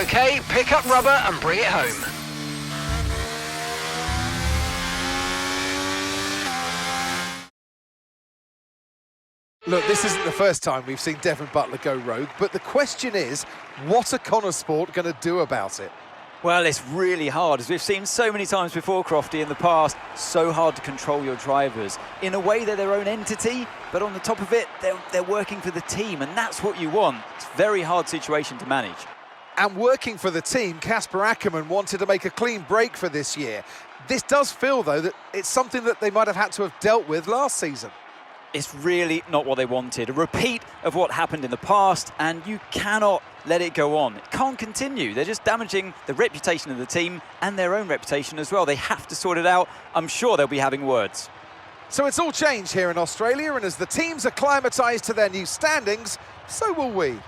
Okay, pick up rubber and bring it home. Look, this isn't the first time we've seen Devon Butler go rogue, but the question is, what are Connor Sport going to do about it? Well, it's really hard, as we've seen so many times before, Crofty, in the past. So hard to control your drivers. In a way, they're their own entity, but on the top of it, they're working for the team, and that's what you want. It's a very hard situation to manage. And working for the team, Casper Ackermann wanted to make a clean break for this year. This does feel, though, that it's something that they might have had to have dealt with last season. It's really not what they wanted. A repeat of what happened in the past, and you cannot let it go on. It can't continue. They're just damaging the reputation of the team and their own reputation as well. They have to sort it out. I'm sure they'll be having words. So it's all changed here in Australia, and as the teams acclimatised to their new standings, so will we.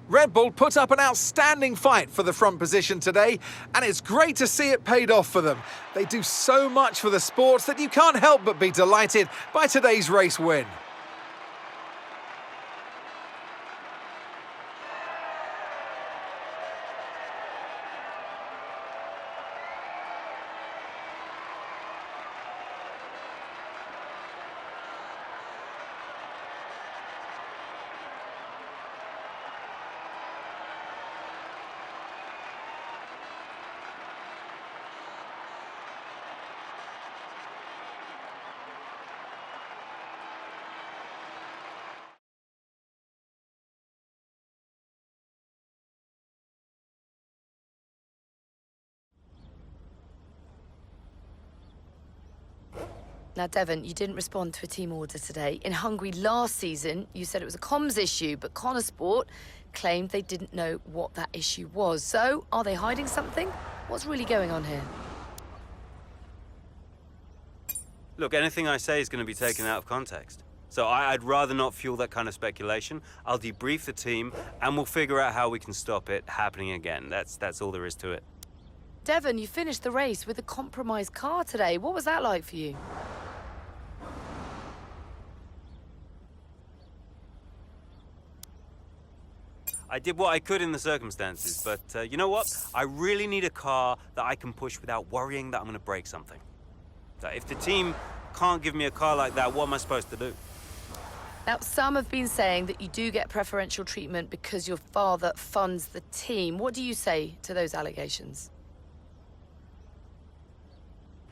Red Bull put up an outstanding fight for the front position today, and it's great to see it paid off for them. They do so much for the sport that you can't help but be delighted by today's race win. Now, Devon, you didn't respond to a team order today. In Hungary last season, you said it was a comms issue, but Connor Sport claimed they didn't know what that issue was. So, are they hiding something? What's really going on here? Look, anything I say is going to be taken out of context. So I'd rather not fuel that kind of speculation. I'll debrief the team, and we'll figure out how we can stop it happening again. That's all there is to it. Devon, you finished the race with a compromised car today. What was that like for you? I did what I could in the circumstances, but you know what? I really need a car that I can push without worrying that I'm going to break something. So if the team can't give me a car like that, what am I supposed to do? Now, some have been saying that you do get preferential treatment because your father funds the team. What do you say to those allegations?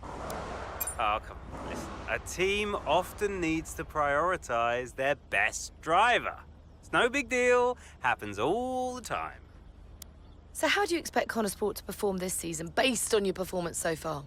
Oh, come on, listen. A team often needs to prioritize their best driver. It's no big deal, happens all the time. So how do you expect Connor Sport to perform this season, based on your performance so far?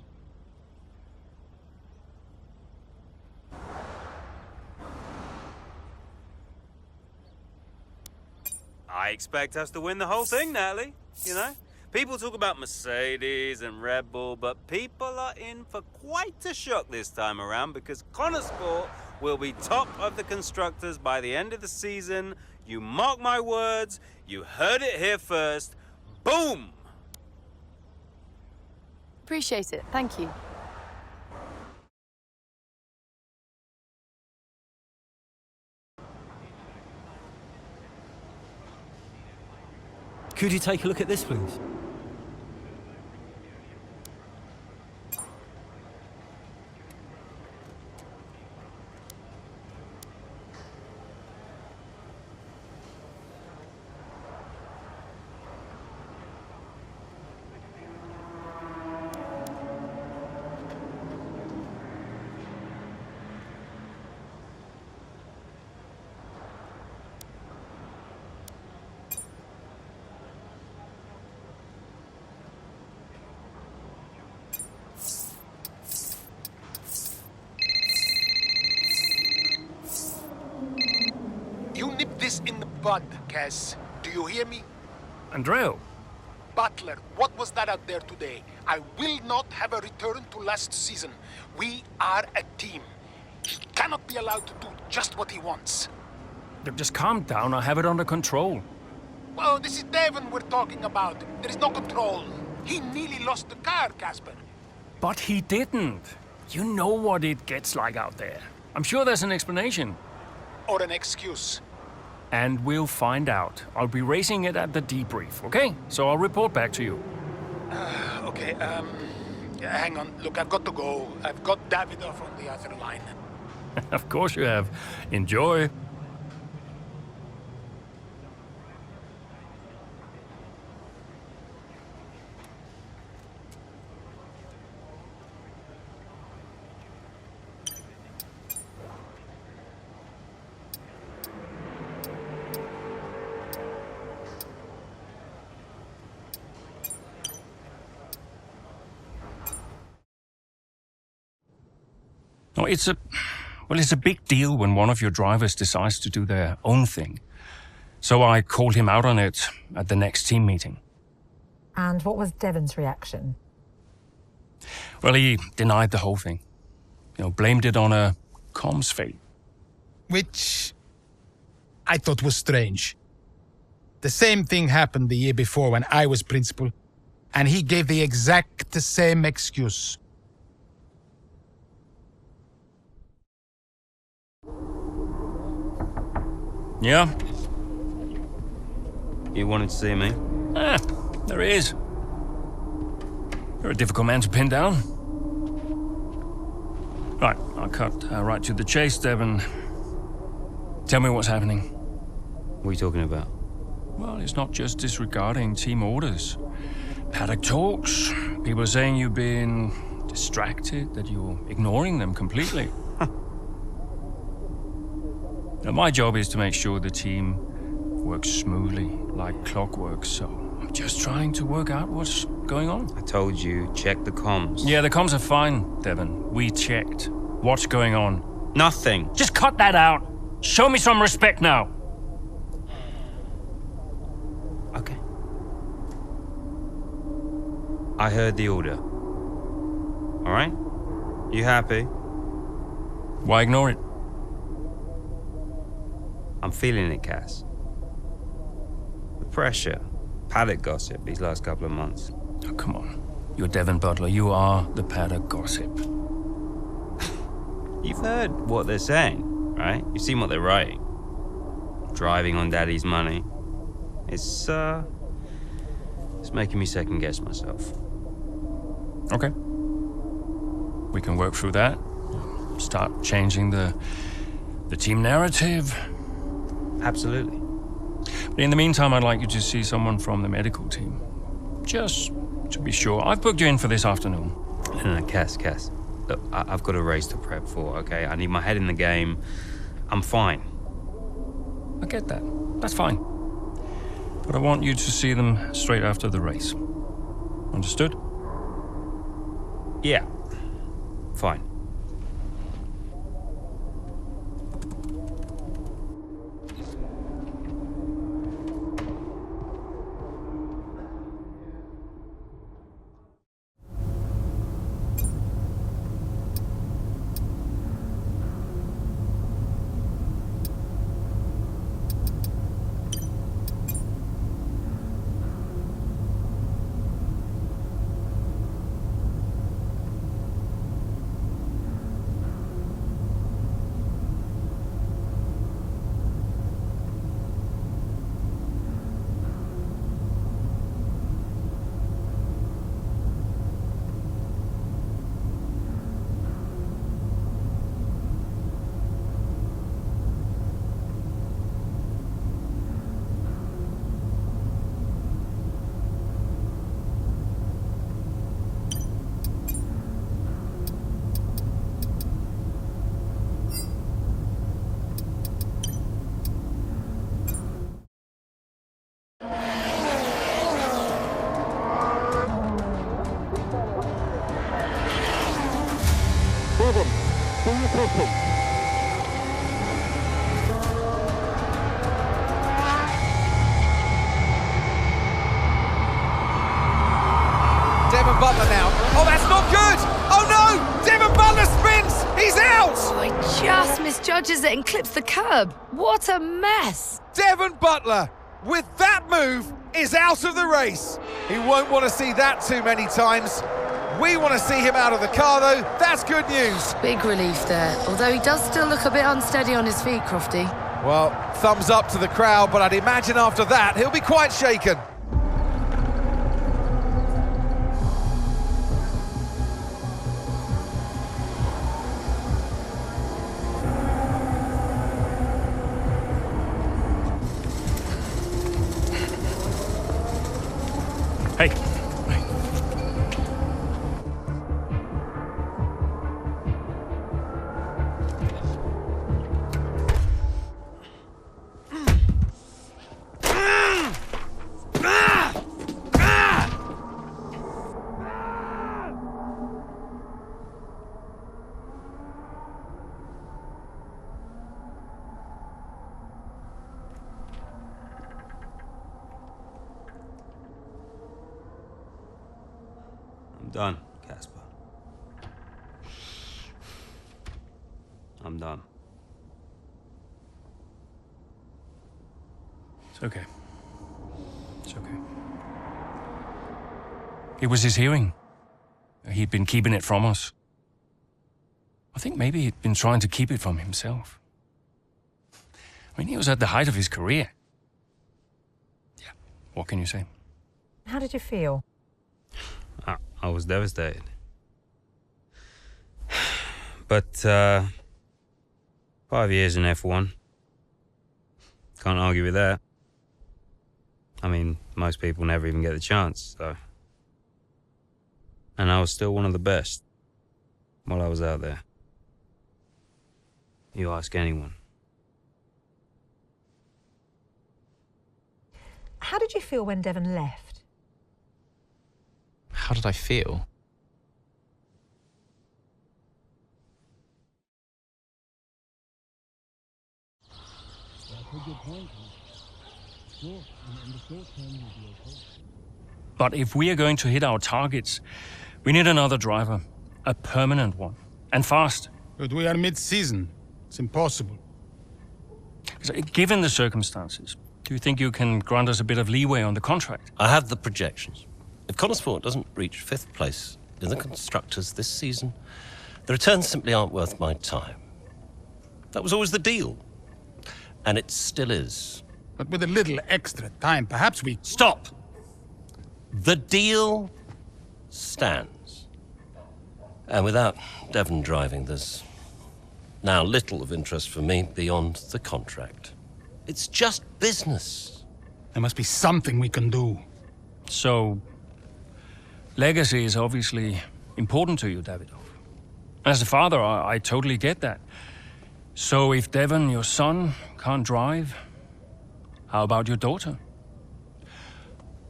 I expect us to win the whole thing, Natalie, you know? People talk about Mercedes and Red Bull, but people are in for quite a shock this time around because Connor Sport will be top of the constructors by the end of the season. You mark my words, you heard it here first. Boom! Appreciate it. Thank you. Could you take a look at this, please? You nip this in the bud, Kaz. Do you hear me? Andreo? Butler, what was that out there today? I will not have a return to last season. We are a team. He cannot be allowed to do just what he wants. Just calm down, I have it under control. Well, this is Devon we're talking about. There is no control. He nearly lost the car, Casper. But he didn't. You know what it gets like out there. I'm sure there's an explanation. Or an excuse. and we'll find out. I'll be racing it at the debrief, okay? So I'll report back to you. Okay, hang on. Look, I've got to go. I've got Davidoff on the other line. Of course you have. Enjoy. No, it's a big deal when one of your drivers decides to do their own thing. So I called him out on it at the next team meeting. And what was Devon's reaction? Well, he denied the whole thing. Blamed it on a comms fail. Which I thought was strange. The same thing happened the year before when I was principal, and he gave the exact same excuse. Yeah? You wanted to see me? There he is. You're a difficult man to pin down. Right, I'll cut right to the chase, Devon. Tell me what's happening. What are you talking about? Well, it's not just disregarding team orders. Paddock talks. People are saying you've been distracted, that you're ignoring them completely. Now, my job is to make sure the team works smoothly, like clockwork, so I'm just trying to work out what's going on. I told you, check the comms. Yeah, the comms are fine, Devon. We checked. What's going on? Nothing. Just cut that out. Show me some respect now. Okay. I heard the order. All right? You happy? Why ignore it? I'm feeling it, Cass. The pressure, paddock gossip these last couple of months. Oh, come on. You're Devon Butler. You are the paddock gossip. You've heard what they're saying, right? You've seen what they're writing. Driving on Daddy's money. It's making me second guess myself. Okay. We can work through that. Start changing the team narrative. Absolutely. But in the meantime, I'd like you to see someone from the medical team. Just to be sure. I've booked you in for this afternoon. No, Cass. Look, I've got a race to prep for, okay? I need my head in the game. I'm fine. I get that. That's fine. But I want you to see them straight after the race. Understood? Yeah. Fine. Devon Butler now. Oh, that's not good! Oh no! Devon Butler spins! He's out! Oh, he just misjudges it and clips the curb. What a mess! Devon Butler, with that move, is out of the race. He won't want to see that too many times. We want to see him out of the car, though. That's good news. Big relief there, although he does still look a bit unsteady on his feet, Crofty. Well, thumbs up to the crowd, but I'd imagine after that he'll be quite shaken. Hey. I'm done, Casper. I'm done. It's okay. It's okay. It was his hearing. He'd been keeping it from us. I think maybe he'd been trying to keep it from himself. I mean, he was at the height of his career. Yeah, what can you say? How did you feel? I was devastated. But 5 years in F1. Can't argue with that. I mean, most people never even get the chance, so. And I was still one of the best while I was out there. You ask anyone. How did you feel when Devon left? How did I feel? But if we are going to hit our targets, we need another driver. A permanent one. And fast. But we are mid-season. It's impossible. So, given the circumstances, do you think you can grant us a bit of leeway on the contract? I have the projections. If Connorsport doesn't reach 5th place in the Constructors this season, the returns simply aren't worth my time. That was always the deal. And it still is. But with a little extra time, perhaps we... Stop! The deal stands. And without Devon driving, there's now little of interest for me beyond the contract. It's just business. There must be something we can do. So, legacy is obviously important to you, Davidoff. As a father, I totally get that. So if Devon, your son, can't drive, how about your daughter?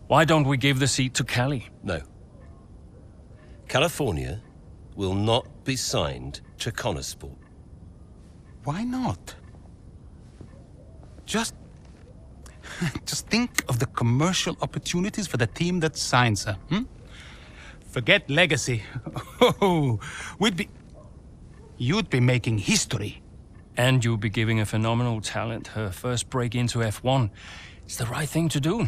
Why don't we give the seat to Callie? No. California will not be signed to Connorsport. Why not? Just think of the commercial opportunities for the team that signs her. Forget legacy. Oh, you'd be making history. And you'll be giving a phenomenal talent her first break into F1. It's the right thing to do.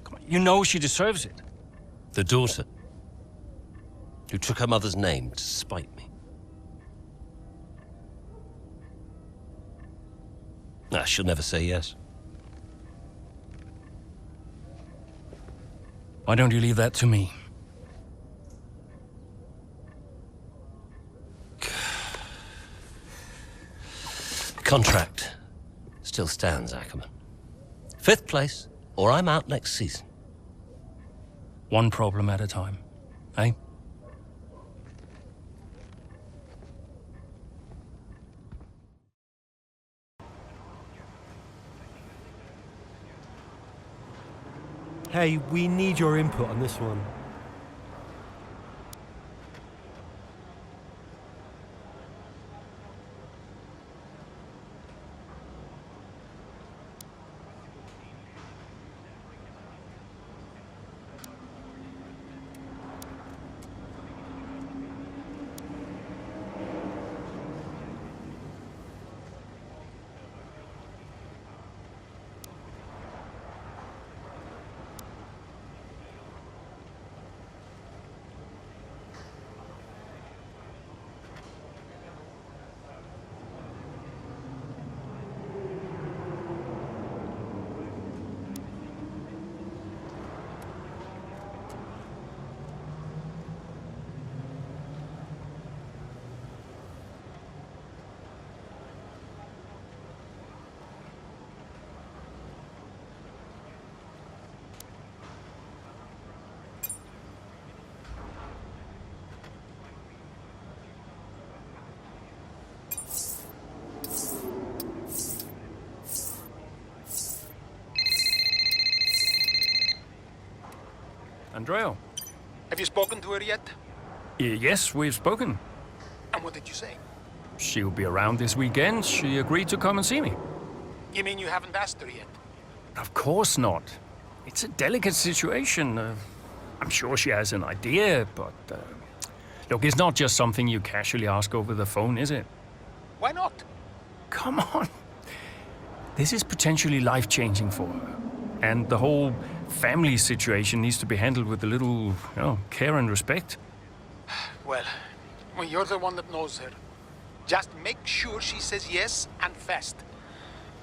Come on, you know she deserves it. The daughter, who took her mother's name to spite me. She'll never say yes. Why don't you leave that to me? The contract still stands, Ackerman. 5th place, or I'm out next season. One problem at a time, eh? Hey, we need your input on this one. Andreo. Have you spoken to her yet? Yes, we've spoken. And what did you say? She'll be around this weekend. She agreed to come and see me. You mean you haven't asked her yet? Of course not. It's a delicate situation. I'm sure she has an idea, but... look, it's not just something you casually ask over the phone, is it? Why not? Come on. This is potentially life-changing for her. And the whole family situation needs to be handled with a little, care and respect. Well, you're the one that knows her. Just make sure she says yes and fast.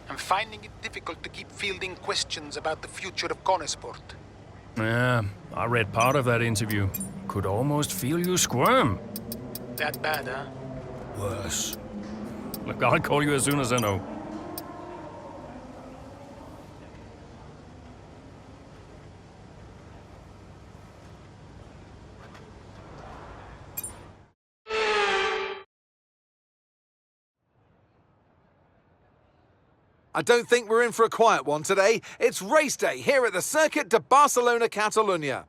I'm finding it difficult to keep fielding questions about the future of Conesport. Yeah, I read part of that interview. Could almost feel you squirm. That bad, huh? Worse. Look, I'll call you as soon as I know. I don't think we're in for a quiet one today. It's race day here at the Circuit de Barcelona Catalunya.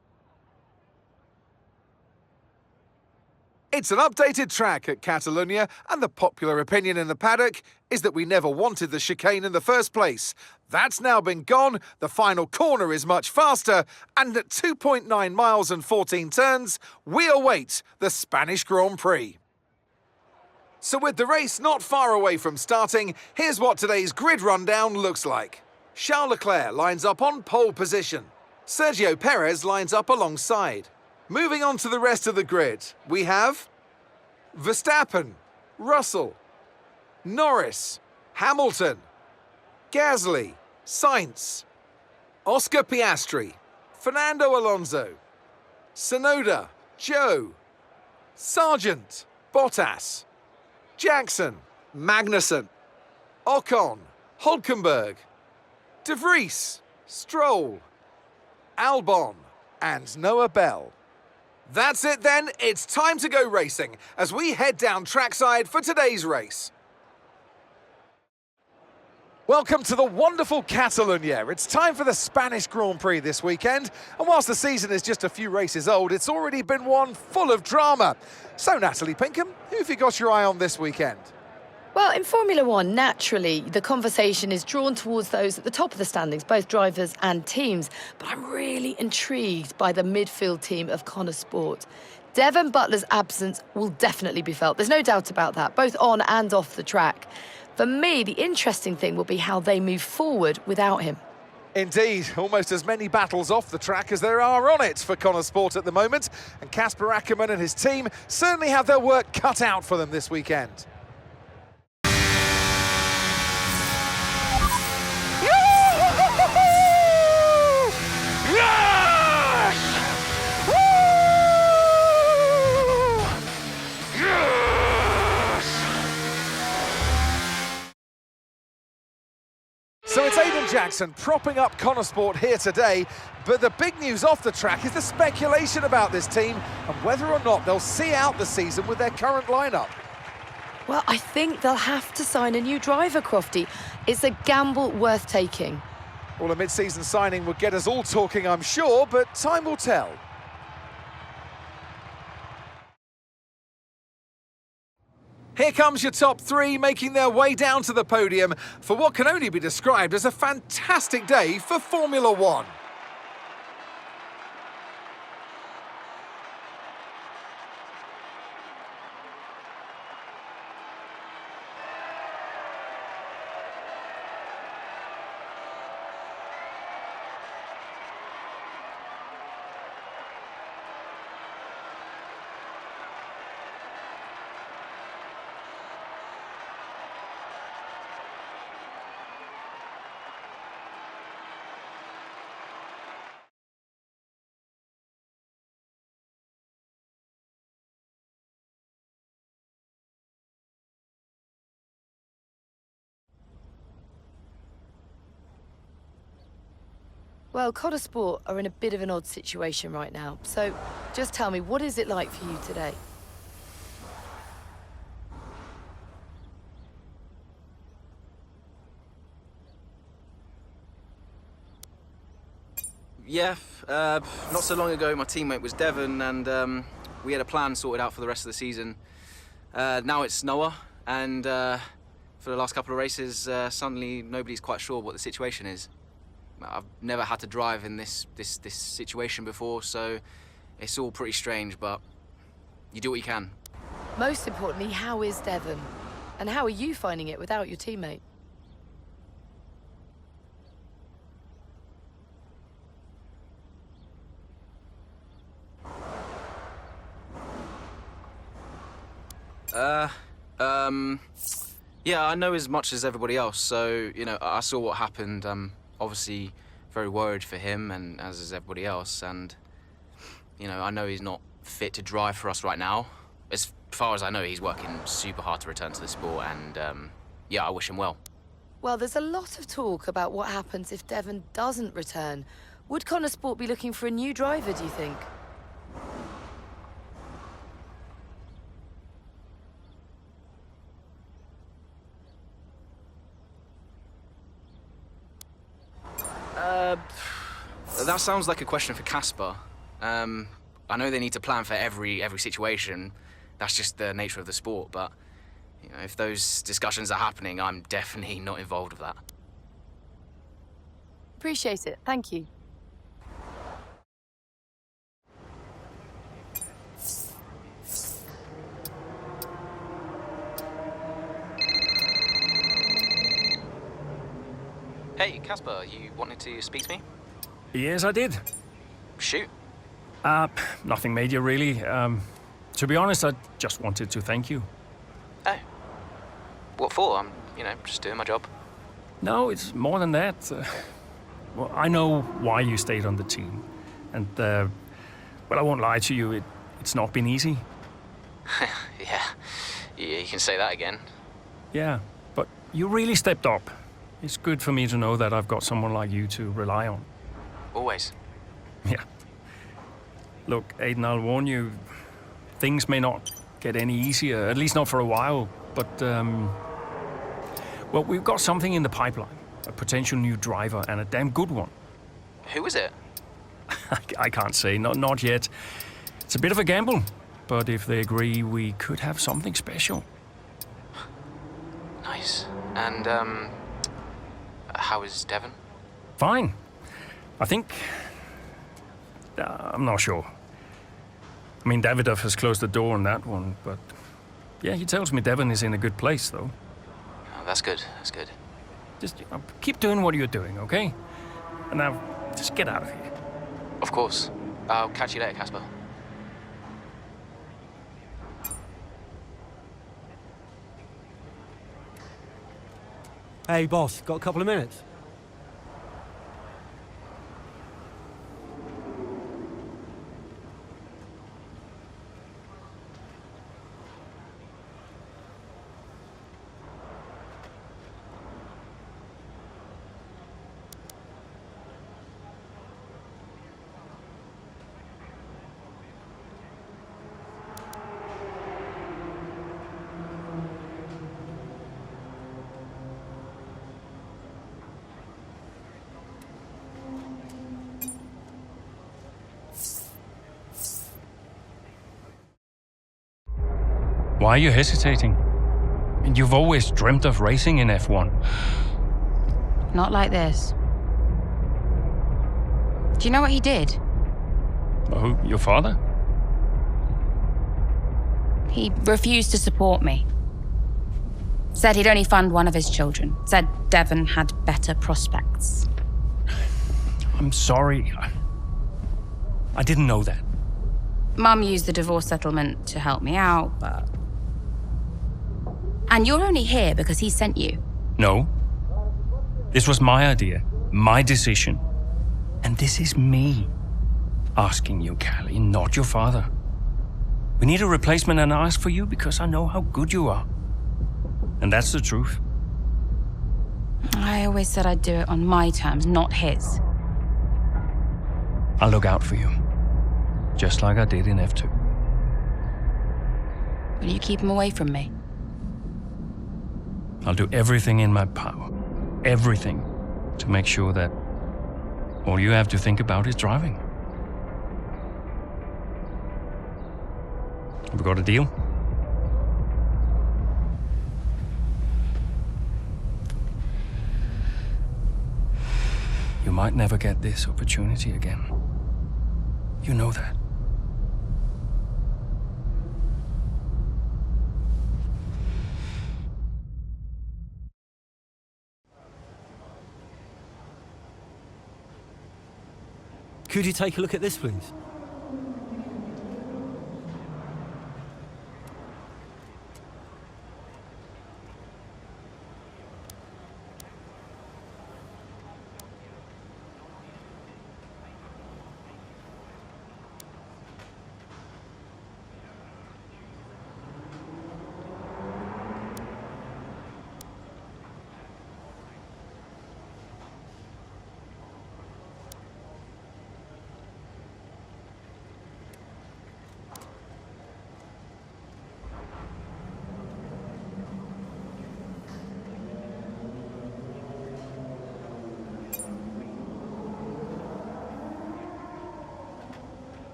It's an updated track at Catalunya, and the popular opinion in the paddock is that we never wanted the chicane in the first place. That's now been gone, the final corner is much faster, and at 2.9 miles and 14 turns, we await the Spanish Grand Prix. So with the race not far away from starting, here's what today's grid rundown looks like. Charles Leclerc lines up on pole position. Sergio Perez lines up alongside. Moving on to the rest of the grid, we have Verstappen, Russell, Norris, Hamilton, Gasly, Sainz, Oscar Piastri, Fernando Alonso, Tsunoda, Joe, Sargent, Bottas, Jackson, Magnussen, Ocon, Hulkenberg, De Vries, Stroll, Albon, and Noah Bell. That's it then, it's time to go racing as we head down trackside for today's race. Welcome to the wonderful Catalunya. It's time for the Spanish Grand Prix this weekend, and whilst the season is just a few races old, it's already been one full of drama. So Natalie Pinkham, who have you got your eye on this weekend? Well, in Formula One, naturally, the conversation is drawn towards those at the top of the standings, both drivers and teams. But I'm really intrigued by the midfield team of Conesport. Devon Butler's absence will definitely be felt. There's no doubt about that, both on and off the track. For me, the interesting thing will be how they move forward without him. Indeed, almost as many battles off the track as there are on it for Conesport at the moment. And Casper Ackermann and his team certainly have their work cut out for them this weekend. So it's Aiden Jackson propping up Conesport here today, but the big news off the track is the speculation about this team and whether or not they'll see out the season with their current lineup. Well, I think they'll have to sign a new driver, Crofty. It's a gamble worth taking. Well, a mid-season signing would get us all talking, I'm sure, but time will tell. Here comes your top three making their way down to the podium for what can only be described as a fantastic day for Formula One. Well, Conesport are in a bit of an odd situation right now. So just tell me, what is it like for you today? Yeah, not so long ago my teammate was Devon and we had a plan sorted out for the rest of the season. Now it's Noah and for the last couple of races suddenly nobody's quite sure what the situation is. I've never had to drive in this situation before, so it's all pretty strange, but you do what you can. Most importantly, how is Devon? And how are you finding it without your teammate? Yeah, I know as much as everybody else, so, you know, I saw what happened. I'm obviously very worried for him, and as is everybody else, and, you know, I know he's not fit to drive for us right now. As far as I know, he's working super hard to return to the sport, and, yeah, I wish him well. Well, there's a lot of talk about what happens if Devon doesn't return. Would Connor Sport be looking for a new driver, do you think? That sounds like a question for Casper. I know they need to plan for every situation. That's just the nature of the sport, but you know, if those discussions are happening, I'm definitely not involved with that. Appreciate it. Thank you. Hey, Casper, you wanted to speak to me? Yes, I did. Shoot. Nothing major, really. To be honest, I just wanted to thank you. Oh. What for? I'm, you know, just doing my job. No, it's more than that. Well, I know why you stayed on the team. And, well, I won't lie to you, it's not been easy. Yeah, you can say that again. Yeah, but you really stepped up. It's good for me to know that I've got someone like you to rely on. Always. Yeah. Look, Aiden, I'll warn you, things may not get any easier, at least not for a while, but, well, we've got something in the pipeline, a potential new driver, and a damn good one. Who is it? I can't say, not yet. It's a bit of a gamble, but if they agree, we could have something special. Nice. And, how is Devon? Fine. I think... I'm not sure. I mean, Davidoff has closed the door on that one, but... Yeah, he tells me Devon is in a good place, though. Oh, that's good, that's good. Just keep doing what you're doing, okay? And now, just get out of here. Of course. I'll catch you later, Casper. Hey, boss, got a couple of minutes? Why are you hesitating? You've always dreamt of racing in F1. Not like this. Do you know what he did? Oh, your father? He refused to support me. Said he'd only fund one of his children. Said Devon had better prospects. I'm sorry. I didn't know that. Mum used the divorce settlement to help me out, but... And you're only here because he sent you. No. This was my idea, my decision. And this is me asking you, Callie, not your father. We need a replacement and I ask for you because I know how good you are. And that's the truth. I always said I'd do it on my terms, not his. I'll look out for you. Just like I did in F2. Will you keep him away from me? I'll do everything in my power, everything, to make sure that All you have to think about is driving. Have we got a deal? You might never get this opportunity again. You know that. Could you take a look at this, please?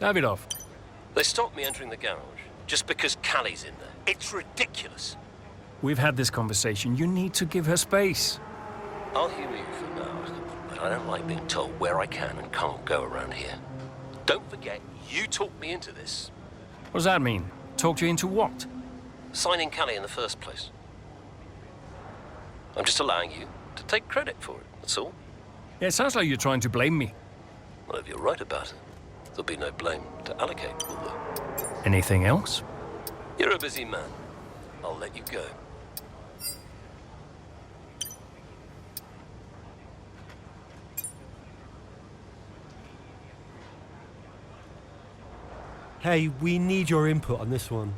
Davidoff. They stopped me entering the garage just because Callie's in there. It's ridiculous. We've had this conversation. You need to give her space. I'll humor you for now, but I don't like being told where I can and can't go around here. Don't forget, you talked me into this. What does that mean? Talked you into what? Signing Callie in the first place. I'm just allowing you to take credit for it, that's all. Yeah, it sounds like you're trying to blame me. Well, if you're right about it, there'll be no blame to allocate, will there? Anything else? You're a busy man. I'll let you go. Hey, we need your input on this one.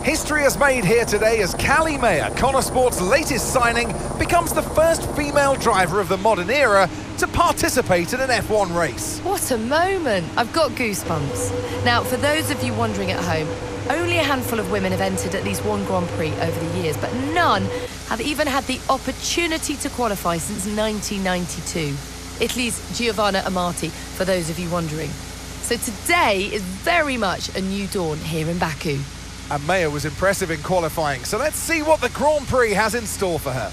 History is made here today as Callie Mayer, Connor Sport's latest signing, becomes the first female driver of the modern era to participate in an F1 race. What a moment! I've got goosebumps. Now, for those of you wondering at home, only a handful of women have entered at least one Grand Prix over the years, but none have even had the opportunity to qualify since 1992. Italy's Giovanna Amati, for those of you wondering. So today is very much a new dawn here in Baku. And Mayer was impressive in qualifying, so let's see what the Grand Prix has in store for her.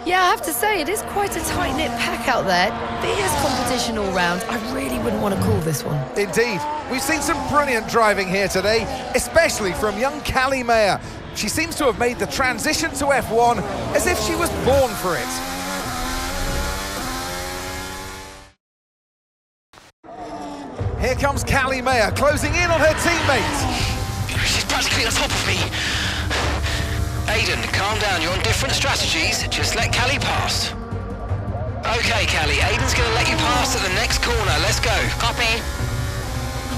Yeah, I have to say, it is quite a tight-knit pack out there. Fierce competition all round. I really wouldn't want to call this one. Indeed. We've seen some brilliant driving here today, especially from young Callie Mayer. She seems to have made the transition to F1 as if she was born for it. Here comes Callie Mayer, closing in on her teammates. She's practically on top of me. Aiden, calm down. You're on different strategies. Just let Callie pass. Okay, Callie. Aiden's going to let you pass at the next corner. Let's go. Copy.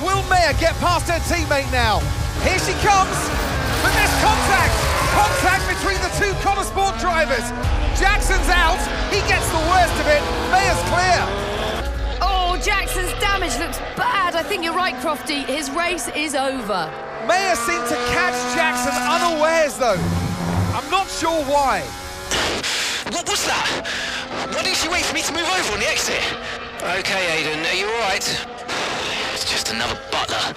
Will Mayer get past her teammate now? Here she comes. But there's contact. Contact between the two Connor Sport drivers. Jackson's out. He gets the worst of it. Mayer's clear. Oh, Jackson's damage looks bad. I think you're right, Crofty. His race is over. Mayer seemed to catch Jackson unawares, though. I'm not sure why. What was that? Why didn't she wait for me to move over on the exit? Okay, Aiden. Are you all right? It's just another butler.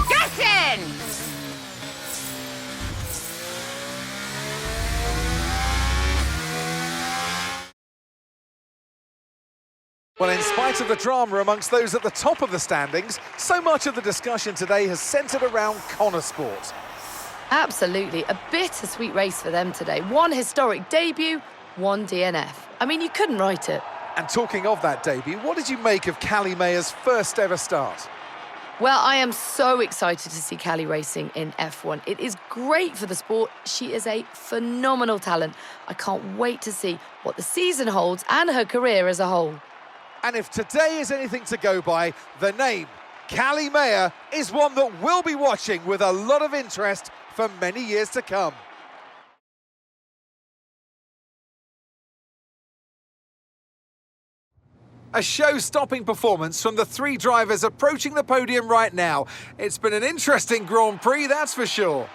Jackson! Well, in spite of the drama amongst those at the top of the standings, so much of the discussion today has centred around Connor Sport. Absolutely. A bittersweet race for them today. One historic debut, one DNF. I mean, you couldn't write it. And talking of that debut, what did you make of Callie Mayer's first ever start? Well, I am so excited to see Callie racing in F1. It is great for the sport. She is a phenomenal talent. I can't wait to see what the season holds and her career as a whole. And if today is anything to go by, the name Callie Mayer is one that we'll be watching with a lot of interest for many years to come. A show-stopping performance from the three drivers approaching the podium right now. It's been an interesting Grand Prix, that's for sure.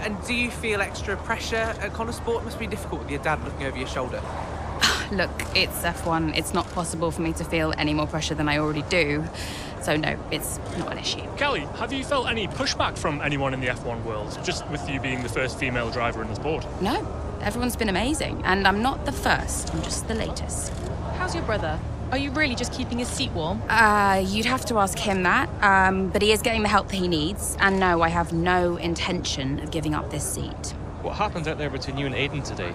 And do you feel extra pressure at Connor Sport? It must be difficult with your dad looking over your shoulder. Look, it's F1. It's not possible for me to feel any more pressure than I already do. So no, it's not an issue. Callie, have you felt any pushback from anyone in the F1 world, just with you being the first female driver in the sport? No, everyone's been amazing. And I'm not the first, I'm just the latest. How's your brother? Are you really just keeping his seat warm? You'd have to ask him that. But he is getting the help that he needs. And no, I have no intention of giving up this seat. What happened out there between you and Aiden today?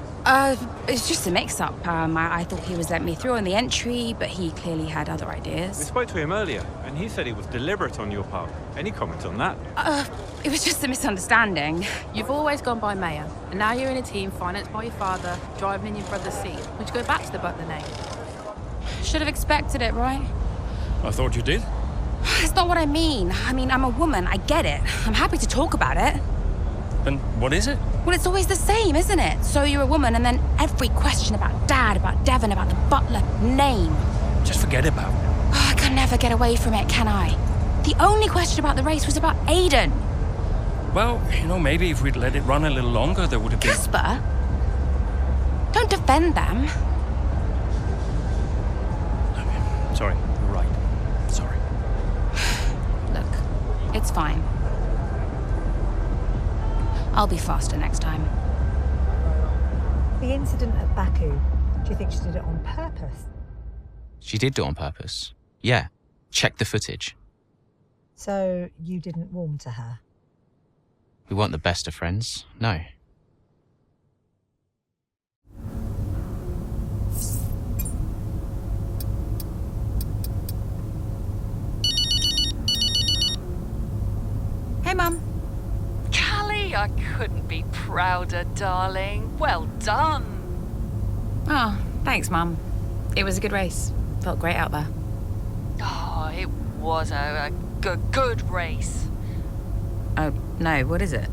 It's just a mix-up. I thought he was letting me through on the entry, but he clearly had other ideas. We spoke to him earlier, and he said it was deliberate on your part. Any comment on that? It was just a misunderstanding. You've always gone by Mayer, and now you're in a team financed by your father, driving in your brother's seat. Would you go back to the Butler name? Should have expected it, right? I thought you did. It's not what I mean. I'm a woman, I get it. I'm happy to talk about it. Then what is it? Well, it's always the same, isn't it? So you're a woman, and then every question about Dad, about Devon, about the Butler name. Just forget about it. I can never get away from it, can I? The only question about the race was about Aiden. Well, maybe if we'd let it run a little longer, there would have been... Casper? Don't defend them. Sorry, you're right. Sorry. Look, it's fine. I'll be faster next time. The incident at Baku, do you think she did it on purpose? She did do it on purpose. Yeah. Check the footage. So you didn't warm to her? We weren't the best of friends, no. Hey, Mum. Callie, I couldn't be prouder, darling. Well done. Oh, thanks, Mum. It was a good race. Felt great out there. Oh, it was a good race. Oh, no, what is it?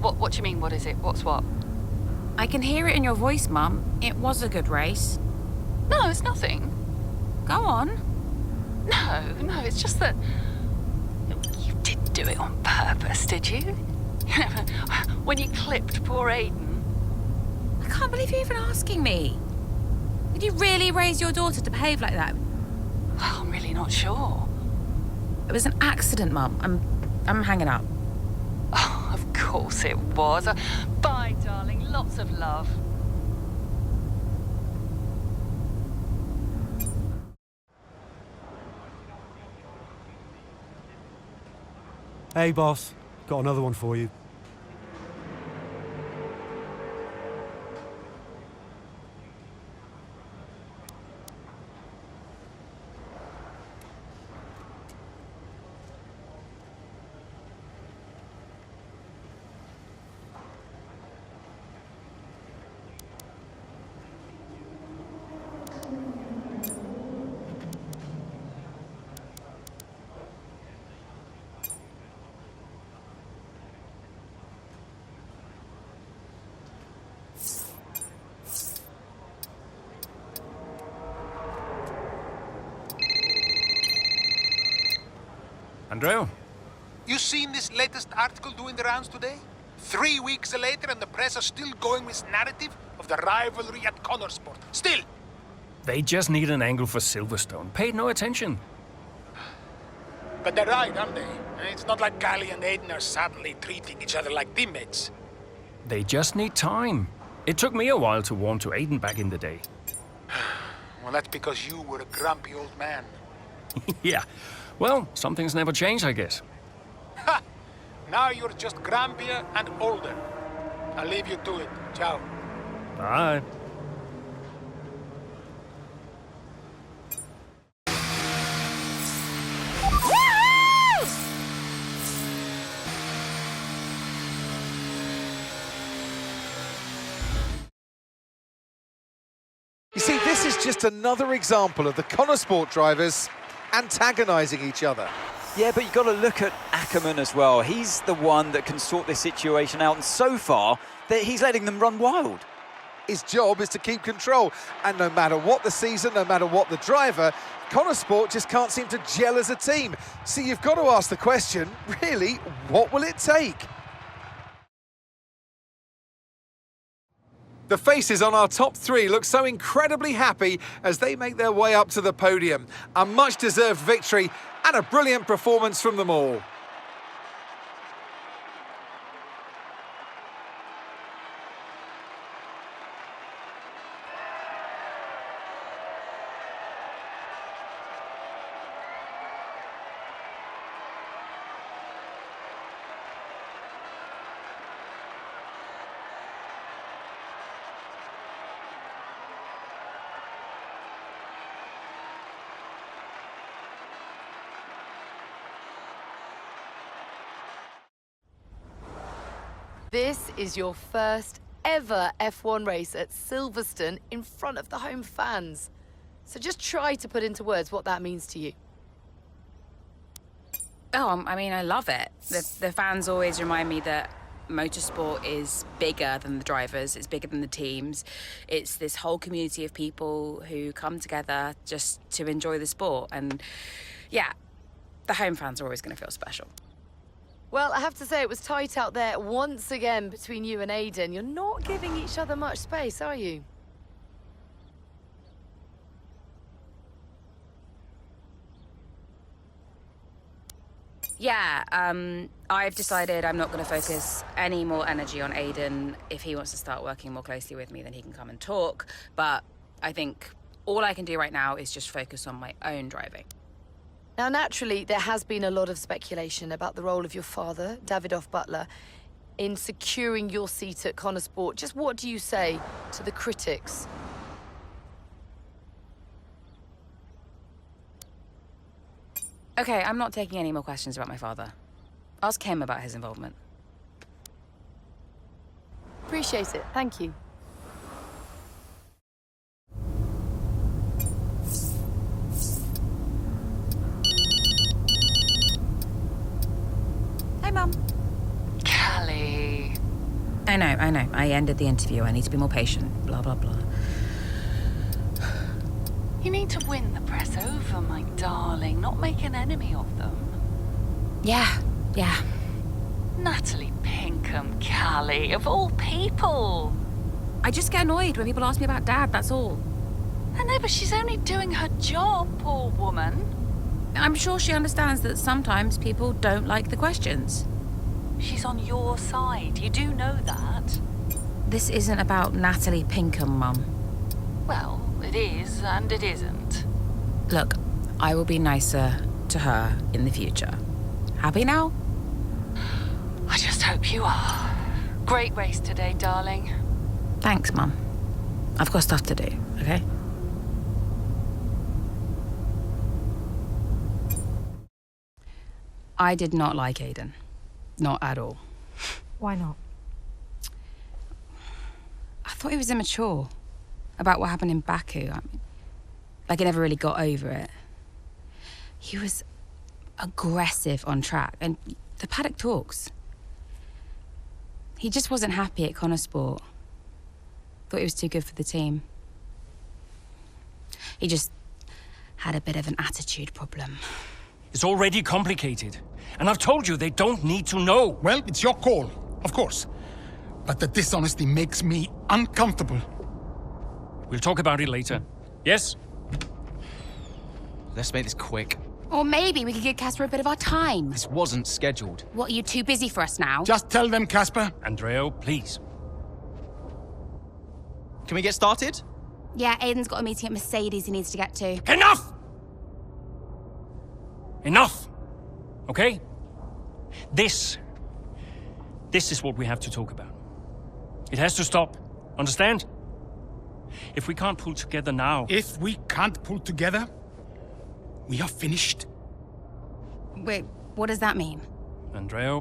What do you mean, what is it? What's what? I can hear it in your voice, Mum. It was a good race. No, it's nothing. Go on. No, it's just that... You didn't do it on purpose, did you? When you clipped poor Aiden. I can't believe you're even asking me. Did you really raise your daughter to behave like that? Well, I'm really not sure. It was an accident, Mum. I'm hanging up. Oh, of course it was. Bye, darling. Lots of love. Hey, boss. Got another one for you. Andrea? You seen this latest article doing the rounds today? 3 weeks later and the press are still going with this narrative of the rivalry at Connor Sport. Still! They just need an angle for Silverstone. Paid no attention. But they're right, aren't they? It's not like Callie and Aiden are suddenly treating each other like teammates. They just need time. It took me a while to warm to Aiden back in the day. Well, that's because you were a grumpy old man. Yeah. Well, some things never change, I guess. Ha! Now you're just grumpier and older. I'll leave you to it. Ciao. Bye. You see, this is just another example of the Connor Sport drivers antagonising each other. Yeah, but you've got to look at Ackerman as well. He's the one that can sort this situation out, and so far, he's letting them run wild. His job is to keep control, and no matter what the season, no matter what the driver, Connor Sport just can't seem to gel as a team. So you've got to ask the question, really, what will it take? The faces on our top three look so incredibly happy as they make their way up to the podium. A much-deserved victory and a brilliant performance from them all. This is your first ever F1 race at Silverstone in front of the home fans. So just try to put into words what that means to you. Oh, I mean, I love it. The fans always remind me that motorsport is bigger than the drivers, it's bigger than the teams. It's this whole community of people who come together just to enjoy the sport. And yeah, the home fans are always going to feel special. Well, I have to say, it was tight out there once again between you and Aiden. You're not giving each other much space, are you? Yeah, I've decided I'm not going to focus any more energy on Aiden. If he wants to start working more closely with me, then he can come and talk. But I think all I can do right now is just focus on my own driving. Now, naturally, there has been a lot of speculation about the role of your father, Davidoff Butler, in securing your seat at Connor Sport. Just what do you say to the critics? Okay, I'm not taking any more questions about my father. Ask him about his involvement. Appreciate it. Thank you. Hi, Mum. Callie. I know. I ended the interview. I need to be more patient. Blah, blah, blah. You need to win the press over, my darling, not make an enemy of them. Yeah. Natalie Pinkham, Callie, of all people. I just get annoyed when people ask me about Dad, that's all. I know, but she's only doing her job, poor woman. I'm sure she understands that sometimes people don't like the questions. She's on your side. You do know that. This isn't about Natalie Pinkham, Mum. Well, it is and it isn't. Look, I will be nicer to her in the future. Happy now? I just hope you are. Great race today, darling. Thanks, Mum. I've got stuff to do, okay? I did not like Aiden. Not at all. Why not? I thought he was immature about what happened in Baku. I mean, like he never really got over it. He was aggressive on track, and the paddock talks. He just wasn't happy at Connor Sport. Thought he was too good for the team. He just had a bit of an attitude problem. It's already complicated. And I've told you they don't need to know. Well, it's your call, of course. But the dishonesty makes me uncomfortable. We'll talk about it later. Yes? Let's make this quick. Or maybe we could give Casper a bit of our time. This wasn't scheduled. What, are you too busy for us now? Just tell them, Casper. Andreo, please. Can we get started? Yeah, Aiden's got a meeting at Mercedes he needs to get to. Enough! Enough! Okay? This is what we have to talk about. It has to stop. Understand? If we can't pull together now... If we can't pull together, we are finished. Wait, what does that mean? Andrea...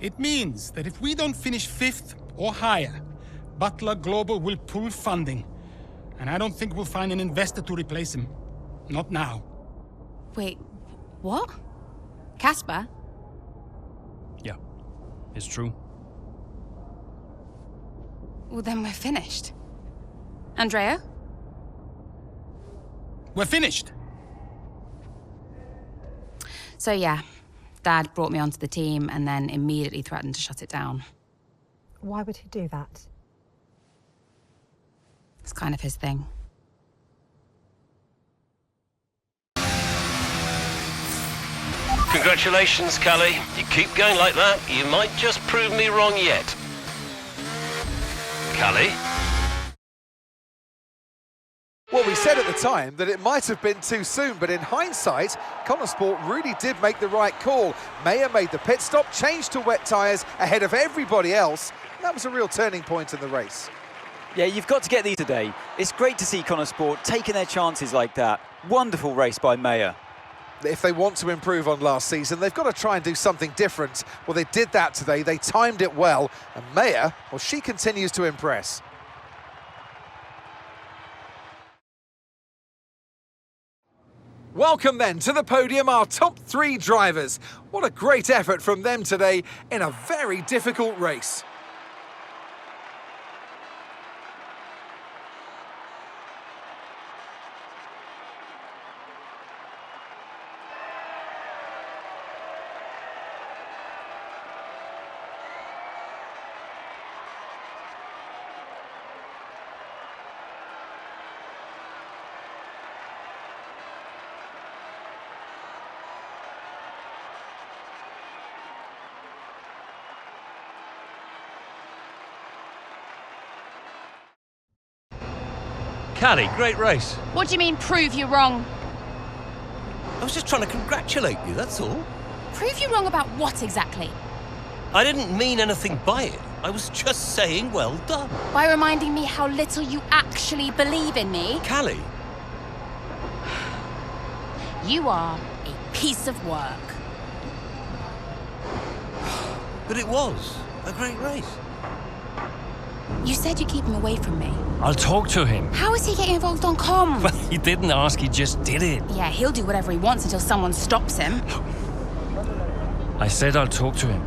It means that if we don't finish 5th or higher, Butler Global will pull funding. And I don't think we'll find an investor to replace him. Not now. Wait, what? Casper? Yeah, it's true. Well, then we're finished. Andrea? We're finished. So yeah, Dad brought me onto the team and then immediately threatened to shut it down. Why would he do that? It's kind of his thing. Congratulations, Callie. You keep going like that, you might just prove me wrong yet. Callie? Well, we said at the time that it might have been too soon, but in hindsight, Connosport really did make the right call. Mayer made the pit stop, changed to wet tyres ahead of everybody else. That was a real turning point in the race. Yeah, you've got to get these today. It's great to see Connosport taking their chances like that. Wonderful race by Mayer. If they want to improve on last season, they've got to try and do something different. Well, they did that today. They timed it well. And Mayer, well, she continues to impress. Welcome then to the podium, our top 3 drivers. What a great effort from them today in a very difficult race. Callie, great race. What do you mean, prove you wrong? I was just trying to congratulate you, that's all. Prove you wrong about what exactly? I didn't mean anything by it. I was just saying well done. By reminding me how little you actually believe in me. Callie. You are a piece of work. But it was a great race. You said you'd keep him away from me. I'll talk to him. How is he getting involved on comm? Well, he didn't ask, he just did it. Yeah, he'll do whatever he wants until someone stops him. I said I'll talk to him.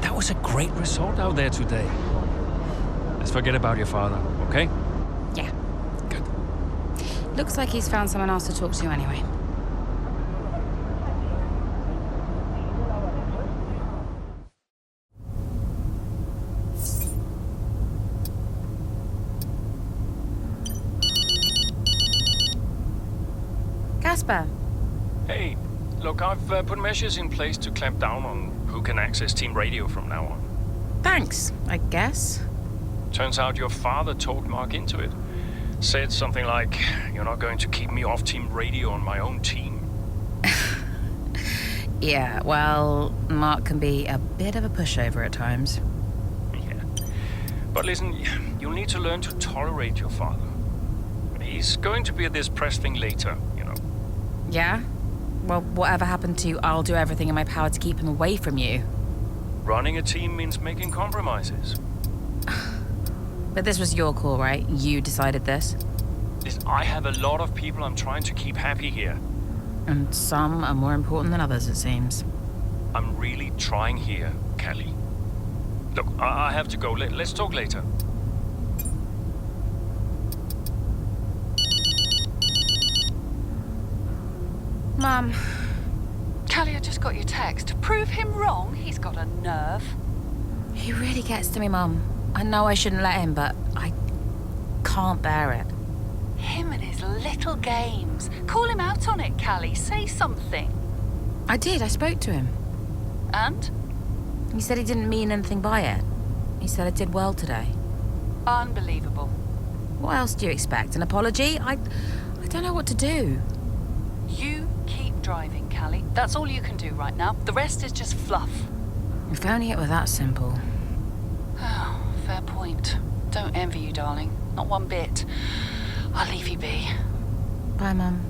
That was a great result out there today. Let's forget about your father, okay? Yeah. Good. Looks like he's found someone else to talk to anyway. Casper. Hey, look, I've put measures in place to clamp down on who can access team radio from now on. Thanks, I guess. Turns out your father talked Mark into it. Said something like, you're not going to keep me off team radio on my own team. Yeah, well, Mark can be a bit of a pushover at times. Yeah. But listen, you'll need to learn to tolerate your father. He's going to be at this press thing later, you know. Yeah? Well, whatever happened to I'll do everything in my power to keep him away from you. Running a team means making compromises. But this was your call, right? You decided this? Listen, I have a lot of people I'm trying to keep happy here. And some are more important than others, it seems. I'm really trying here, Callie. Look, I have to go. Let's talk later. Mum. Callie, I just got your text. To prove him wrong, he's got a nerve. He really gets to me, Mum. I know I shouldn't let him, but I can't bear it. Him and his little games. Call him out on it, Callie. Say something. I did. I spoke to him. And? He said he didn't mean anything by it. He said I did well today. Unbelievable. What else do you expect? An apology? I don't know what to do. You keep driving, Callie. That's all you can do right now. The rest is just fluff. If only it were that simple. Oh, fair point. Don't envy you, darling. Not one bit. I'll leave you be. Bye, Mum.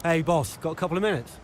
Hey, boss, got a couple of minutes?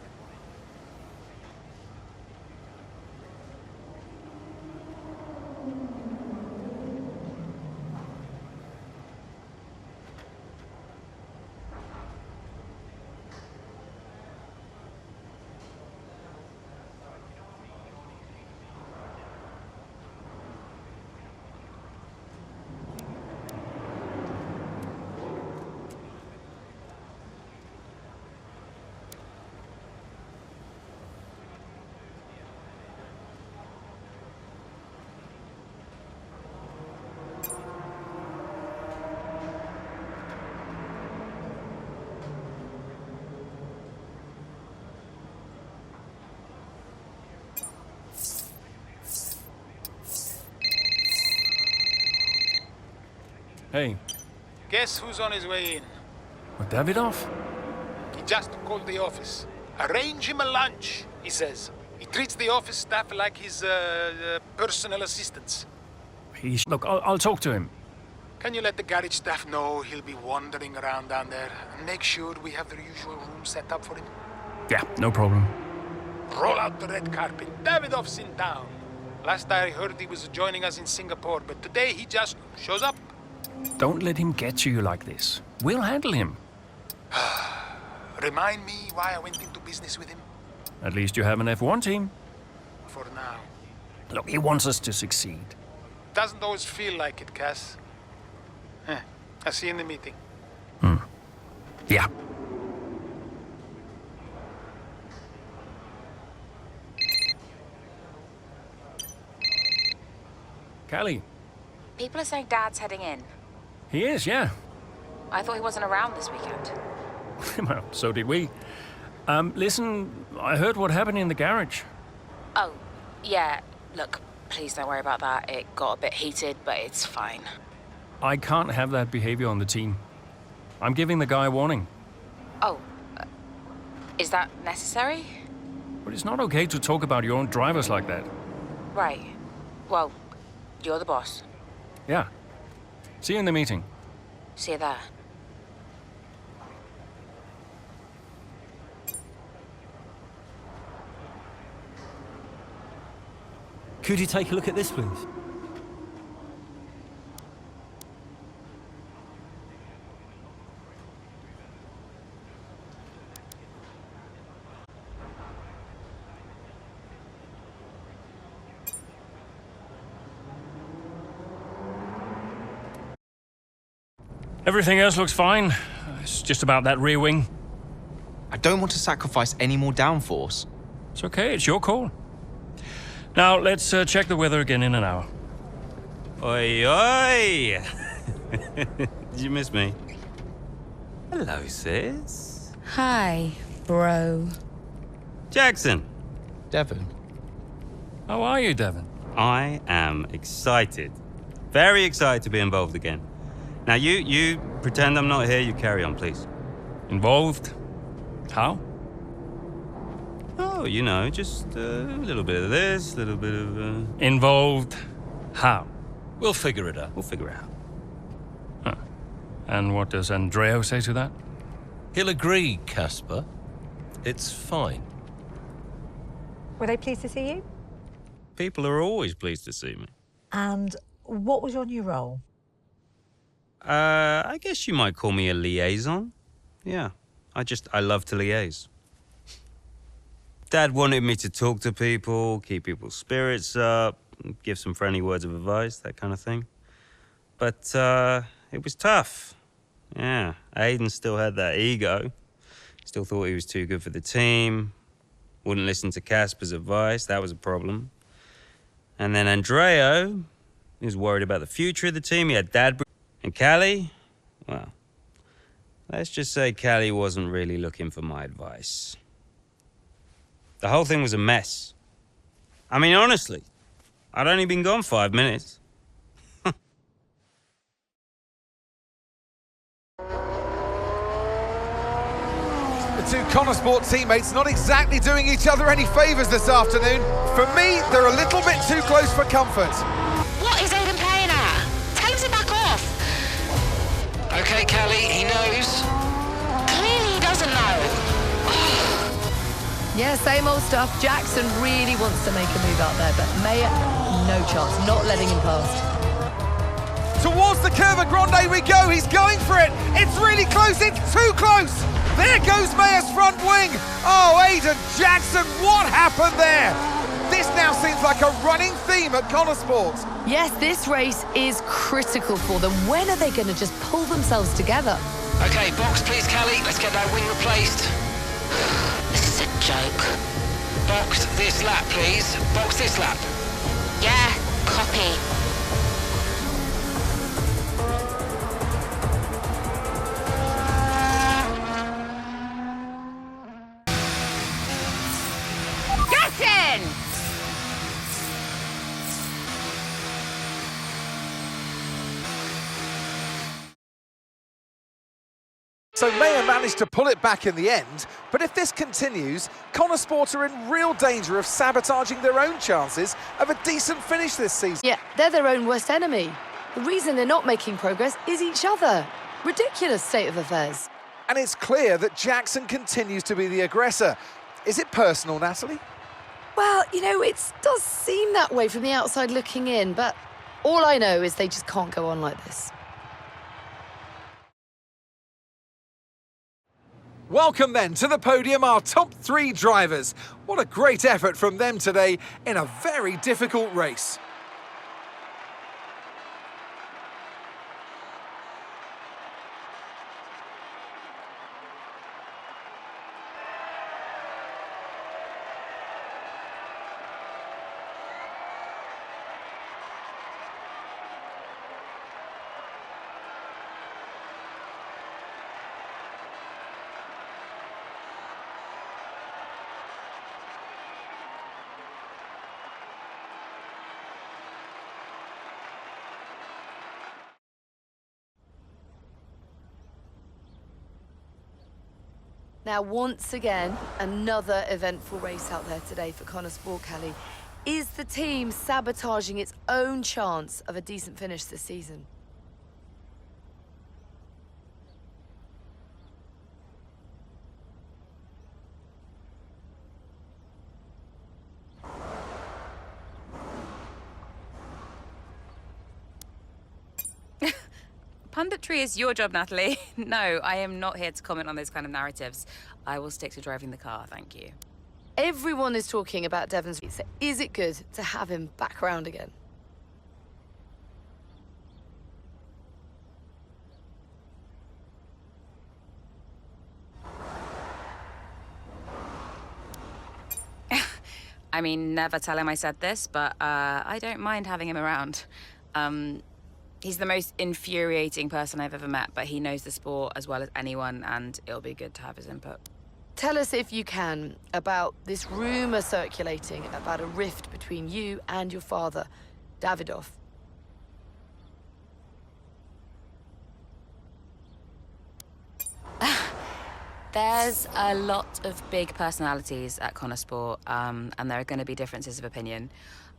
Hey. Guess who's on his way in? With Davidoff? He just called the office. Arrange him a lunch, he says. He treats the office staff like his personal assistants. Look, I'll talk to him. Can you let the garage staff know he'll be wandering around down there? And make sure we have the usual room set up for him. Yeah, no problem. Roll out the red carpet. Davidoff's in town. Last I heard he was joining us in Singapore, but today he just shows up. Don't let him get to you like this. We'll handle him. Remind me why I went into business with him? At least you have an F1 team. For now. Look, he wants us to succeed. Doesn't always feel like it, Cass. I'll see you in the meeting. Yeah. Callie. People are saying Dad's heading in. He is, yeah. I thought he wasn't around this weekend. Well, so did we. Listen, I heard what happened in the garage. Oh, yeah. Look, please don't worry about that. It got a bit heated, but it's fine. I can't have that behavior on the team. I'm giving the guy a warning. Oh, is that necessary? But it's not okay to talk about your own drivers like that. Right. Well, you're the boss. Yeah. See you in the meeting. See you there. Could you take a look at this, please? Everything else looks fine. It's just about that rear wing. I don't want to sacrifice any more downforce. It's okay, it's your call. Now, let's check the weather again in an hour. Oi, oi! Did you miss me? Hello, sis. Hi, bro. Jackson. Devon. How are you, Devon? I am excited. Very excited to be involved again. Now, you pretend I'm not here, you carry on, please. Involved? How? Oh, you know, just a little bit of this, a little bit of... Involved? How? We'll figure it out. We'll figure it out. Huh. And what does Andreo say to that? He'll agree, Casper. It's fine. Were they pleased to see you? People are always pleased to see me. And what was your new role? I guess you might call me a liaison. Yeah, I love to liaise. Dad wanted me to talk to people, keep people's spirits up, give some friendly words of advice, that kind of thing. But it was tough. Yeah, Aiden still had that ego. Still thought he was too good for the team. Wouldn't listen to Casper's advice, that was a problem. And then Andreo, he was worried about the future of the team. He had Dad And Callie, well, let's just say Callie wasn't really looking for my advice. The whole thing was a mess. I mean, honestly, I'd only been gone 5 minutes. The two Connosport teammates not exactly doing each other any favours this afternoon. For me, they're a little bit too close for comfort. What is Aiden playing at? Tell him to back off. Okay, Callie, he knows. Clearly he doesn't know. Yeah, same old stuff. Jackson really wants to make a move out there, but Maya, no chance, not letting him past. Towards the Curva Grande we go, he's going for it. It's really close, it's too close. There goes Maya's front wing. Oh, Aiden Jackson, what happened there? This now seems like a running theme at Connosport. Yes, this race is critical for them. When are they going to just pull themselves together? Okay, box please, Callie. Let's get that wing replaced. This is a joke. Box this lap, please. Box this lap. Yeah, copy. Jackson! So Maya managed to pull it back in the end, but if this continues, Connosport are in real danger of sabotaging their own chances of a decent finish this season. Yeah, they're their own worst enemy. The reason they're not making progress is each other. Ridiculous state of affairs. And it's clear that Jackson continues to be the aggressor. Is it personal, Natalie? Well, you know, it does seem that way from the outside looking in, but all I know is they just can't go on like this. Welcome then to the podium, our top three drivers. What a great effort from them today in a very difficult race. Now, once again, another eventful race out there today for Connosport, Callie. Is the team sabotaging its own chance of a decent finish this season? Punditry is your job, Natalie. No, I am not here to comment on those kind of narratives. I will stick to driving the car, thank you. Everyone is talking about Devon's race, so is it good to have him back around again? I mean, never tell him I said this, but I don't mind having him around. He's the most infuriating person I've ever met, but he knows the sport as well as anyone, and it'll be good to have his input. Tell us, if you can, about this rumour circulating about a rift between you and your father, Davidoff. There's a lot of big personalities at Connosport, and there are going to be differences of opinion.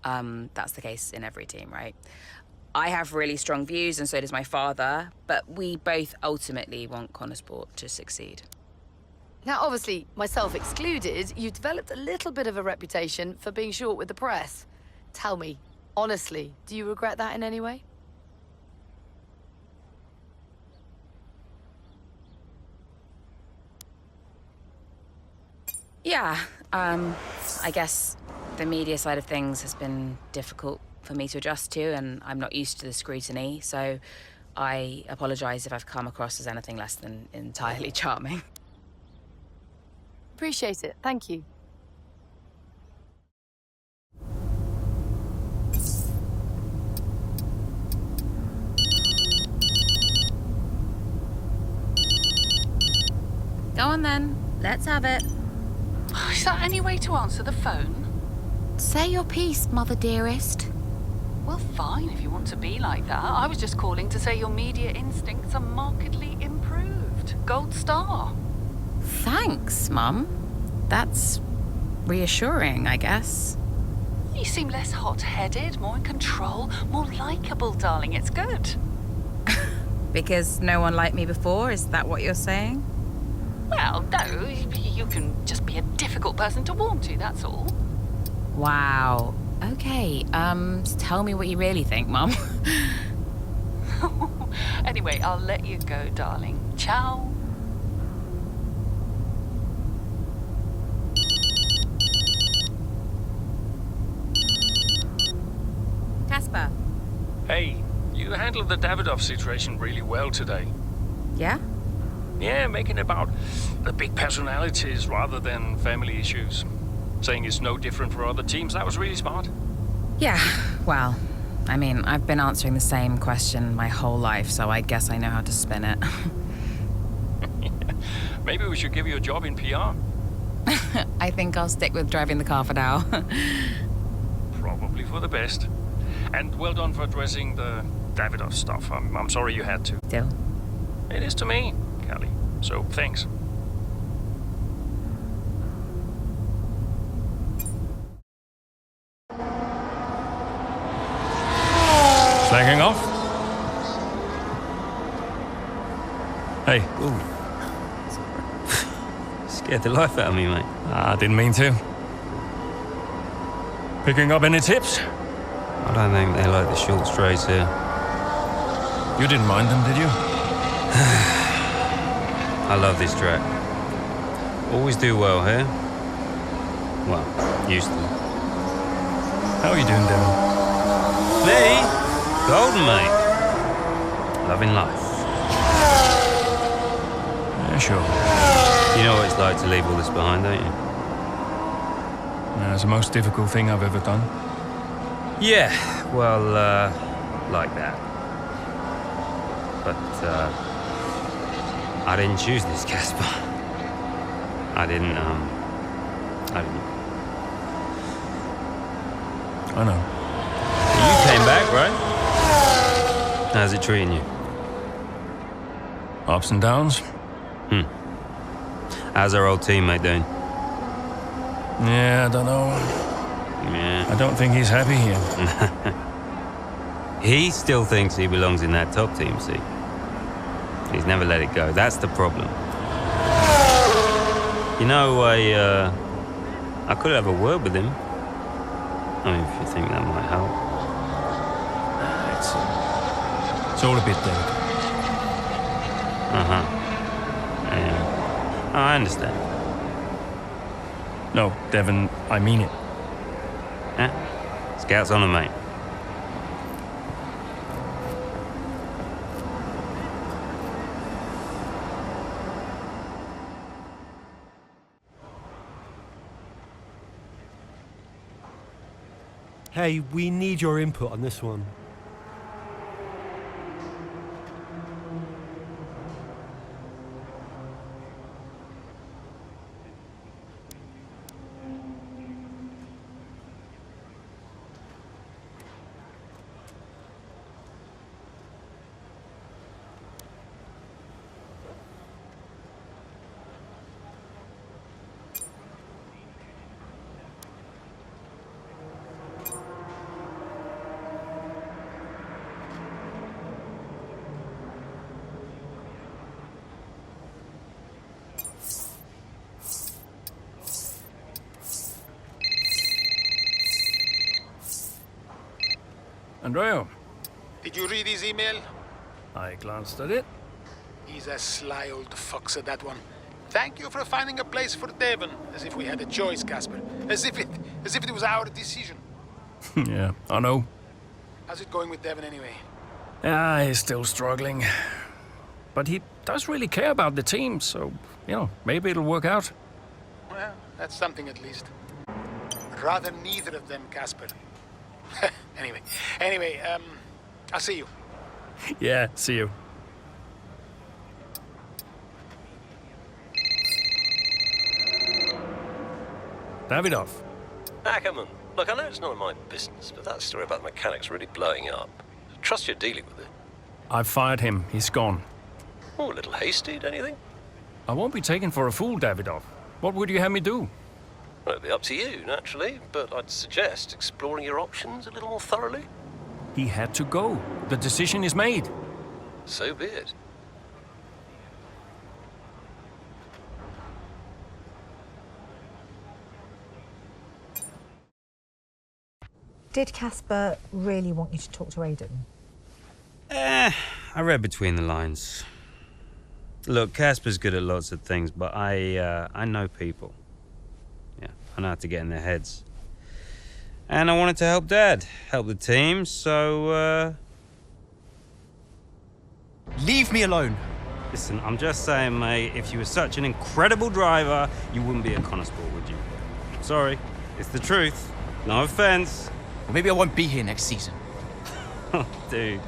That's the case in every team, right? I have really strong views, and so does my father, but we both ultimately want Connosport to succeed. Now, obviously, myself excluded, you developed a little bit of a reputation for being short with the press. Tell me, honestly, do you regret that in any way? Yeah, I guess the media side of things has been difficult for me to adjust to, and I'm not used to the scrutiny, so I apologise if I've come across as anything less than entirely charming. Appreciate it. Thank you. on then. Let's have it. Is that any way to answer the phone? Say your piece, mother dearest. Well, fine if you want to be like that. I was just calling to say your media instincts are markedly improved. Gold star. Thanks, Mum. That's reassuring, I guess. You seem less hot-headed, more in control, more likeable, darling. It's good. Because no one liked me before, is that what you're saying? Well, no, you can just be a difficult person to warm to, that's all. Wow. Okay, tell me what you really think, Mum. Anyway, I'll let you go, darling. Ciao. Casper. Hey, you handled the Davidoff situation really well today. Yeah? Yeah, making it about the big personalities rather than family issues. Saying it's no different for other teams, that was really smart. Yeah, well, I mean, I've been answering the same question my whole life, so I guess I know how to spin it. Maybe we should give you a job in PR. I think I'll stick with driving the car for now. Probably for the best. And well done for addressing the Davidoff stuff. I'm sorry you had to. Still. It is to me, Callie. So, thanks. Slacking off? Hey. Ooh. Scared the life out of me, mate. I didn't mean to. Picking up any tips? I don't think they like the short straights here. You didn't mind them, did you? I love this track. Always do well here. Well, used to. How are you doing, Devon? Me? Golden, mate. Loving life. Yeah, sure. You know what it's like to leave all this behind, don't you? Yeah, it's the most difficult thing I've ever done. Yeah, well, like that. But, I didn't choose this, Casper. I didn't. I know. You came back, right? How's it treating you? Ups and downs. How's our old teammate doing? Yeah, I don't know. Yeah. I don't think he's happy here. He still thinks he belongs in that top team, see? He's never let it go. That's the problem. You know, I could have a word with him. I mean, if you think that might help. It's all a bit delicate. Yeah. Oh, I understand. No, Devon, I mean it. Yeah? Scouts on him, mate. Hey, we need your input on this one. Andrea, Did you read his email? I glanced at it. He's a sly old fox at that one. Thank you for finding a place for Devon, as if we had a choice, Casper. As if it was our decision. Yeah, I know. How's it going with Devon anyway? Yeah, he's still struggling. But he does really care about the team, so, you know, maybe it'll work out. Well, that's something at least. Rather neither of them, Casper. Anyway, I'll see you. Yeah, see you. Davidoff. Ackerman, look, I know it's none of my business, but that story about the mechanic's really blowing up. Trust you're dealing with it. I've fired him. He's gone. Oh, a little hasty, don't you think? I won't be taken for a fool, Davidoff. What would you have me do? Well, it'd be up to you, naturally, but I'd suggest exploring your options a little more thoroughly. He had to go. The decision is made. So be it. Did Casper really want you to talk to Aidan? I read between the lines. Look, Casper's good at lots of things, but I know people. Yeah, I know how to get in their heads. And I wanted to help Dad, help the team, so, Leave me alone. Listen, I'm just saying, mate, if you were such an incredible driver, you wouldn't be at Connorsport, would you? Sorry, it's the truth. No offense. Or maybe I won't be here next season. Oh, dude.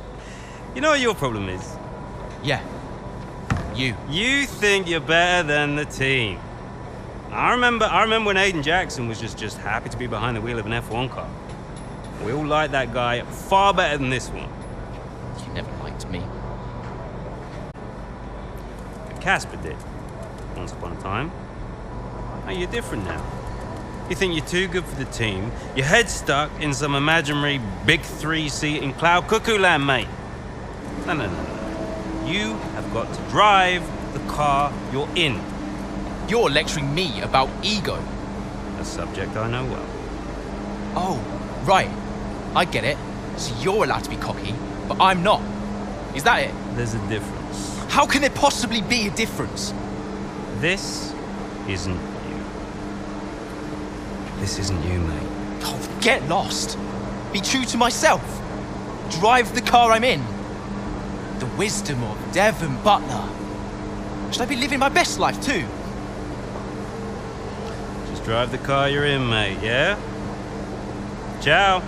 You know what your problem is? Yeah. You. You think you're better than the team. I remember when Aidan Jackson was just happy to be behind the wheel of an F1 car. We all liked that guy far better than this one. You never liked me. But Casper did. Once upon a time. Now you're different now. You think you're too good for the team. Your head's stuck in some imaginary big 3-seat in cloud cuckoo land, mate. No. You have got to drive the car you're in. You're lecturing me about ego. A subject I know well. Oh, right. I get it. So you're allowed to be cocky, but I'm not. Is that it? There's a difference. How can there possibly be a difference? This isn't you. This isn't you, mate. Oh, get lost. Be true to myself. Drive the car I'm in. The wisdom of Devon Butler. Should I be living my best life too? Just drive the car you're in, mate, yeah? Ciao.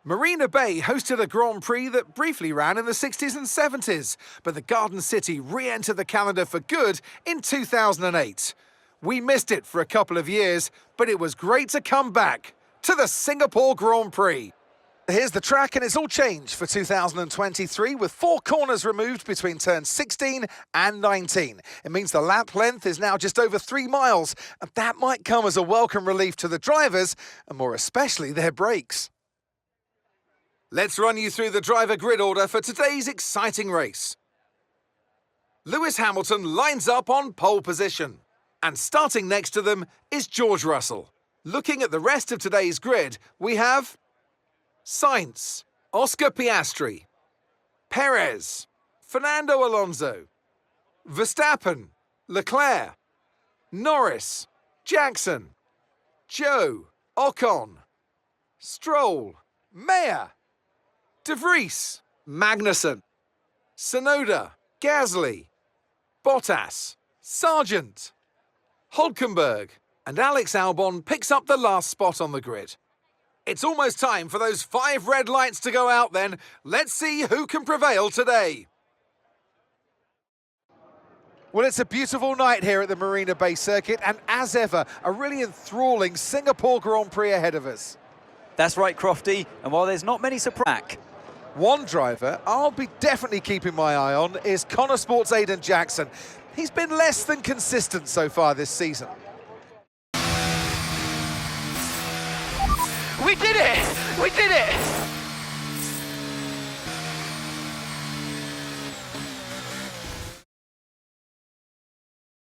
Marina Bay hosted a Grand Prix that briefly ran in the 60s and 70s, but the Garden City re-entered the calendar for good in 2008. We missed it for a couple of years, but it was great to come back to the Singapore Grand Prix. Here's the track, and it's all changed for 2023, with 4 corners removed between turns 16 and 19. It means the lap length is now just over 3 miles, and that might come as a welcome relief to the drivers, and more especially their brakes. Let's run you through the driver grid order for today's exciting race. Lewis Hamilton lines up on pole position. And starting next to them is George Russell. Looking at the rest of today's grid, we have Sainz, Oscar Piastri, Perez, Fernando Alonso, Verstappen, Leclerc, Norris, Jackson, Joe, Ocon, Stroll, Mayer, De Vries, Magnussen, Tsunoda, Gasly, Bottas, Sargent, Hülkenberg, and Alex Albon picks up the last spot on the grid. It's almost time for those 5 red lights to go out then. Let's see who can prevail today. Well, it's a beautiful night here at the Marina Bay Circuit, and as ever, a really enthralling Singapore Grand Prix ahead of us. That's right, Crofty, and while there's not many surprises, one driver I'll be definitely keeping my eye on is Connorsport's Aidan Jackson. He's been less than consistent so far this season. We did it! We did it!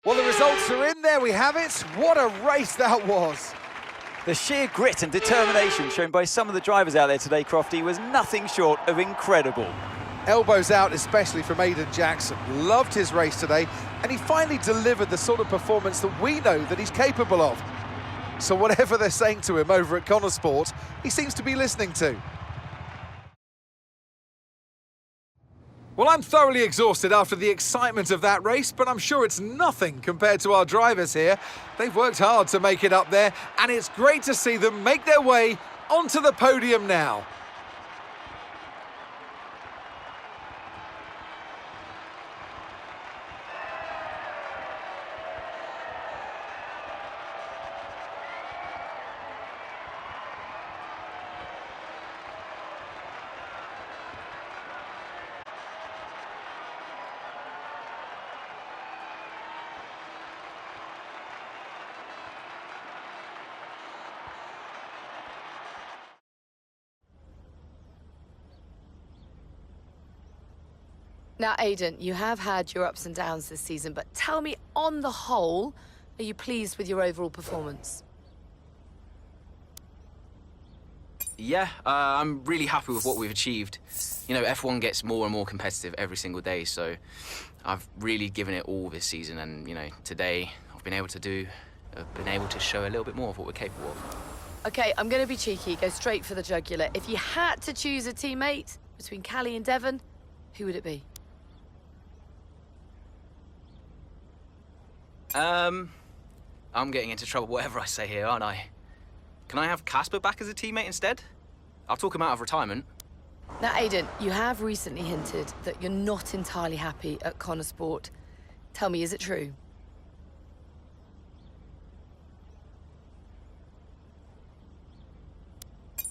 Well, the results are in. There we have it. What a race that was. the sheer grit and determination shown by some of the drivers out there today, Crofty, was nothing short of incredible. Elbows out, especially from Aidan Jackson. Loved his race today, and he finally delivered the sort of performance that we know that he's capable of. So whatever they're saying to him over at Connorsport, he seems to be listening to. Well, I'm thoroughly exhausted after the excitement of that race, but I'm sure it's nothing compared to our drivers here. They've worked hard to make it up there, and it's great to see them make their way onto the podium now. Now, Aidan, you have had your ups and downs this season, but tell me, on the whole, are you pleased with your overall performance? Yeah, I'm really happy with what we've achieved. You know, F1 gets more and more competitive every single day, so I've really given it all this season, and, you know, today I've been able to show a little bit more of what we're capable of. Okay, I'm going to be cheeky, go straight for the jugular. If you had to choose a teammate between Callie and Devon, who would it be? I'm getting into trouble whatever I say here, aren't I? Can I have Casper back as a teammate instead? I'll talk him out of retirement. Now, Aidan, you have recently hinted that you're not entirely happy at Connor Sport. Tell me, is it true?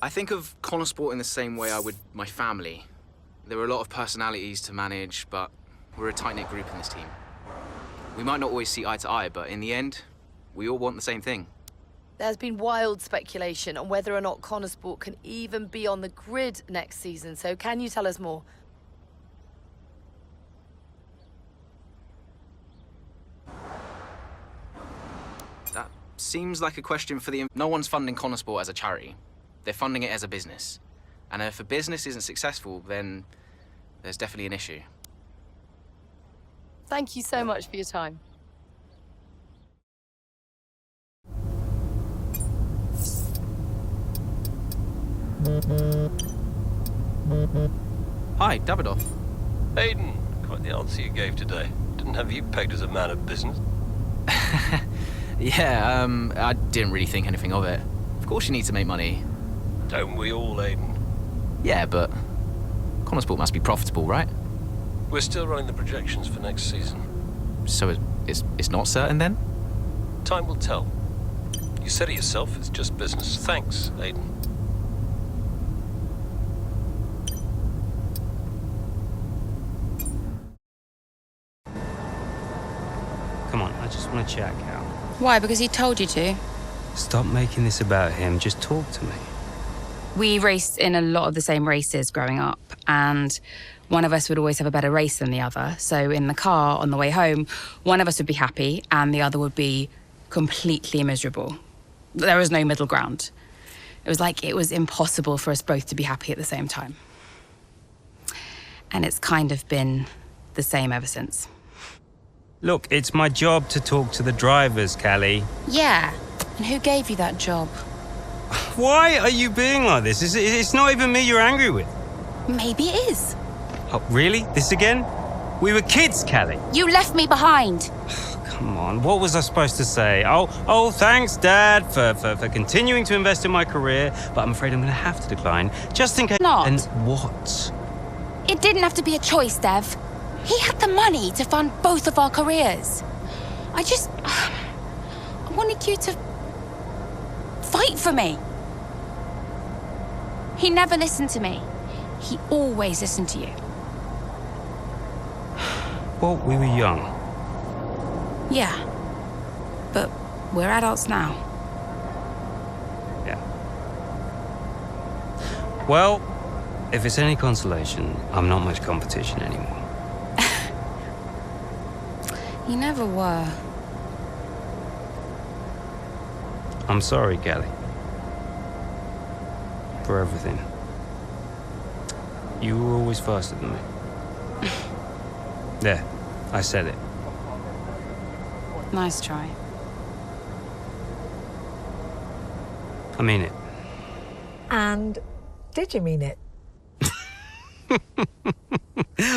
I think of Connor Sport in the same way I would my family. There are a lot of personalities to manage, but we're a tight-knit group in this team. We might not always see eye to eye, but in the end, we all want the same thing. There's been wild speculation on whether or not Connor Sport can even be on the grid next season, so can you tell us more? That seems like a question for the... No one's funding Connor Sport as a charity. They're funding it as a business. And if a business isn't successful, then there's definitely an issue. Thank you so much for your time. Hi, Davidoff. Aidan, quite the answer you gave today. Didn't have you pegged as a man of business. Yeah, I didn't really think anything of it. Of course you need to make money. Don't we all, Aidan? Yeah, but Connor Sport must be profitable, right? We're still running the projections for next season. So it's not certain then? Time will tell. You said it yourself, it's just business. Thanks, Aidan. Come on, I just want to chat, Cal. Why? Because he told you to? Stop making this about him. Just talk to me. We raced in a lot of the same races growing up, and one of us would always have a better race than the other. So in the car on the way home, one of us would be happy and the other would be completely miserable. There was no middle ground. It was like it was impossible for us both to be happy at the same time. And it's kind of been the same ever since. Look, it's my job to talk to the drivers, Callie. Yeah, and who gave you that job? Why are you being like this? It's not even me you're angry with. Maybe it is. Oh, really? This again? We were kids, Callie. You left me behind. Come on, what was I supposed to say? Oh, thanks, Dad, for continuing to invest in my career, but I'm afraid I'm going to have to decline, just in case... Not. And what? It didn't have to be a choice, Dev. He had the money to fund both of our careers. I wanted you to fight for me. He never listened to me. He always listened to you. Well, we were young. Yeah, but we're adults now. Yeah. Well, if it's any consolation, I'm not much competition anymore. You never were. I'm sorry, Callie. For everything. You were always faster than me. There, I said it. Nice try. I mean it. And did you mean it?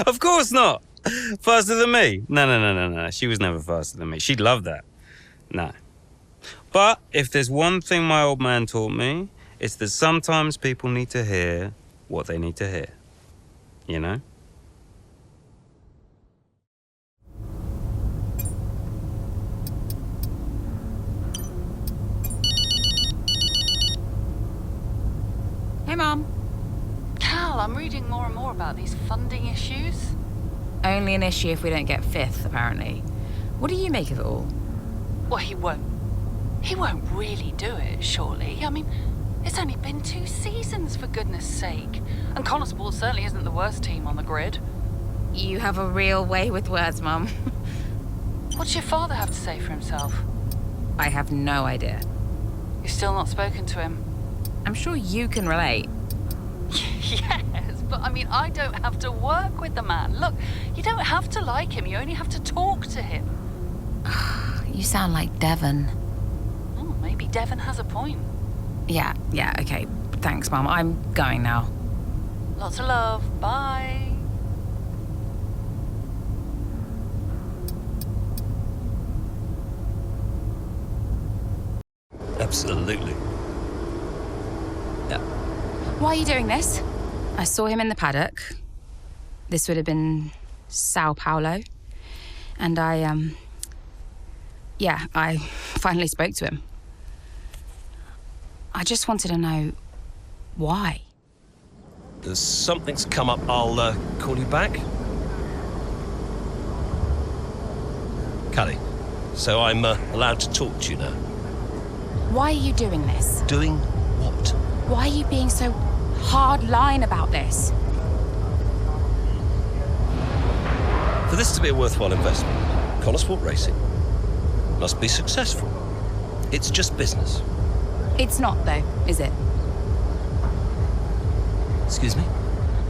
Of course not! Faster than me? No. She was never faster than me. She'd love that. No. But if there's one thing my old man taught me, It's that sometimes people need to hear what they need to hear. You know? Hey, Mom. Cal, I'm reading more and more about these funding issues. Only an issue if we don't get fifth, apparently. What do you make of it all? Well, he won't. He won't really do it, surely. I mean, it's only been 2 seasons, for goodness sake. And Connorsport certainly isn't the worst team on the grid. You have a real way with words, Mum. What's your father have to say for himself? I have no idea. You've still not spoken to him? I'm sure you can relate. Yes, but I mean, I don't have to work with the man. Look, you don't have to like him, you only have to talk to him. You sound like Devon. Oh, maybe Devon has a point. Yeah, okay. Thanks, Mum. I'm going now. Lots of love. Bye. Absolutely. Yeah. Why are you doing this? I saw him in the paddock. This would have been Sao Paulo. And I finally spoke to him. I just wanted to know why. Something's come up. I'll call you back. Callie, so I'm allowed to talk to you now. Why are you doing this? Doing what? Why are you being so hard line about this? For this to be a worthwhile investment, Connorsport Racing must be successful. It's just business. It's not, though, is it? Excuse me?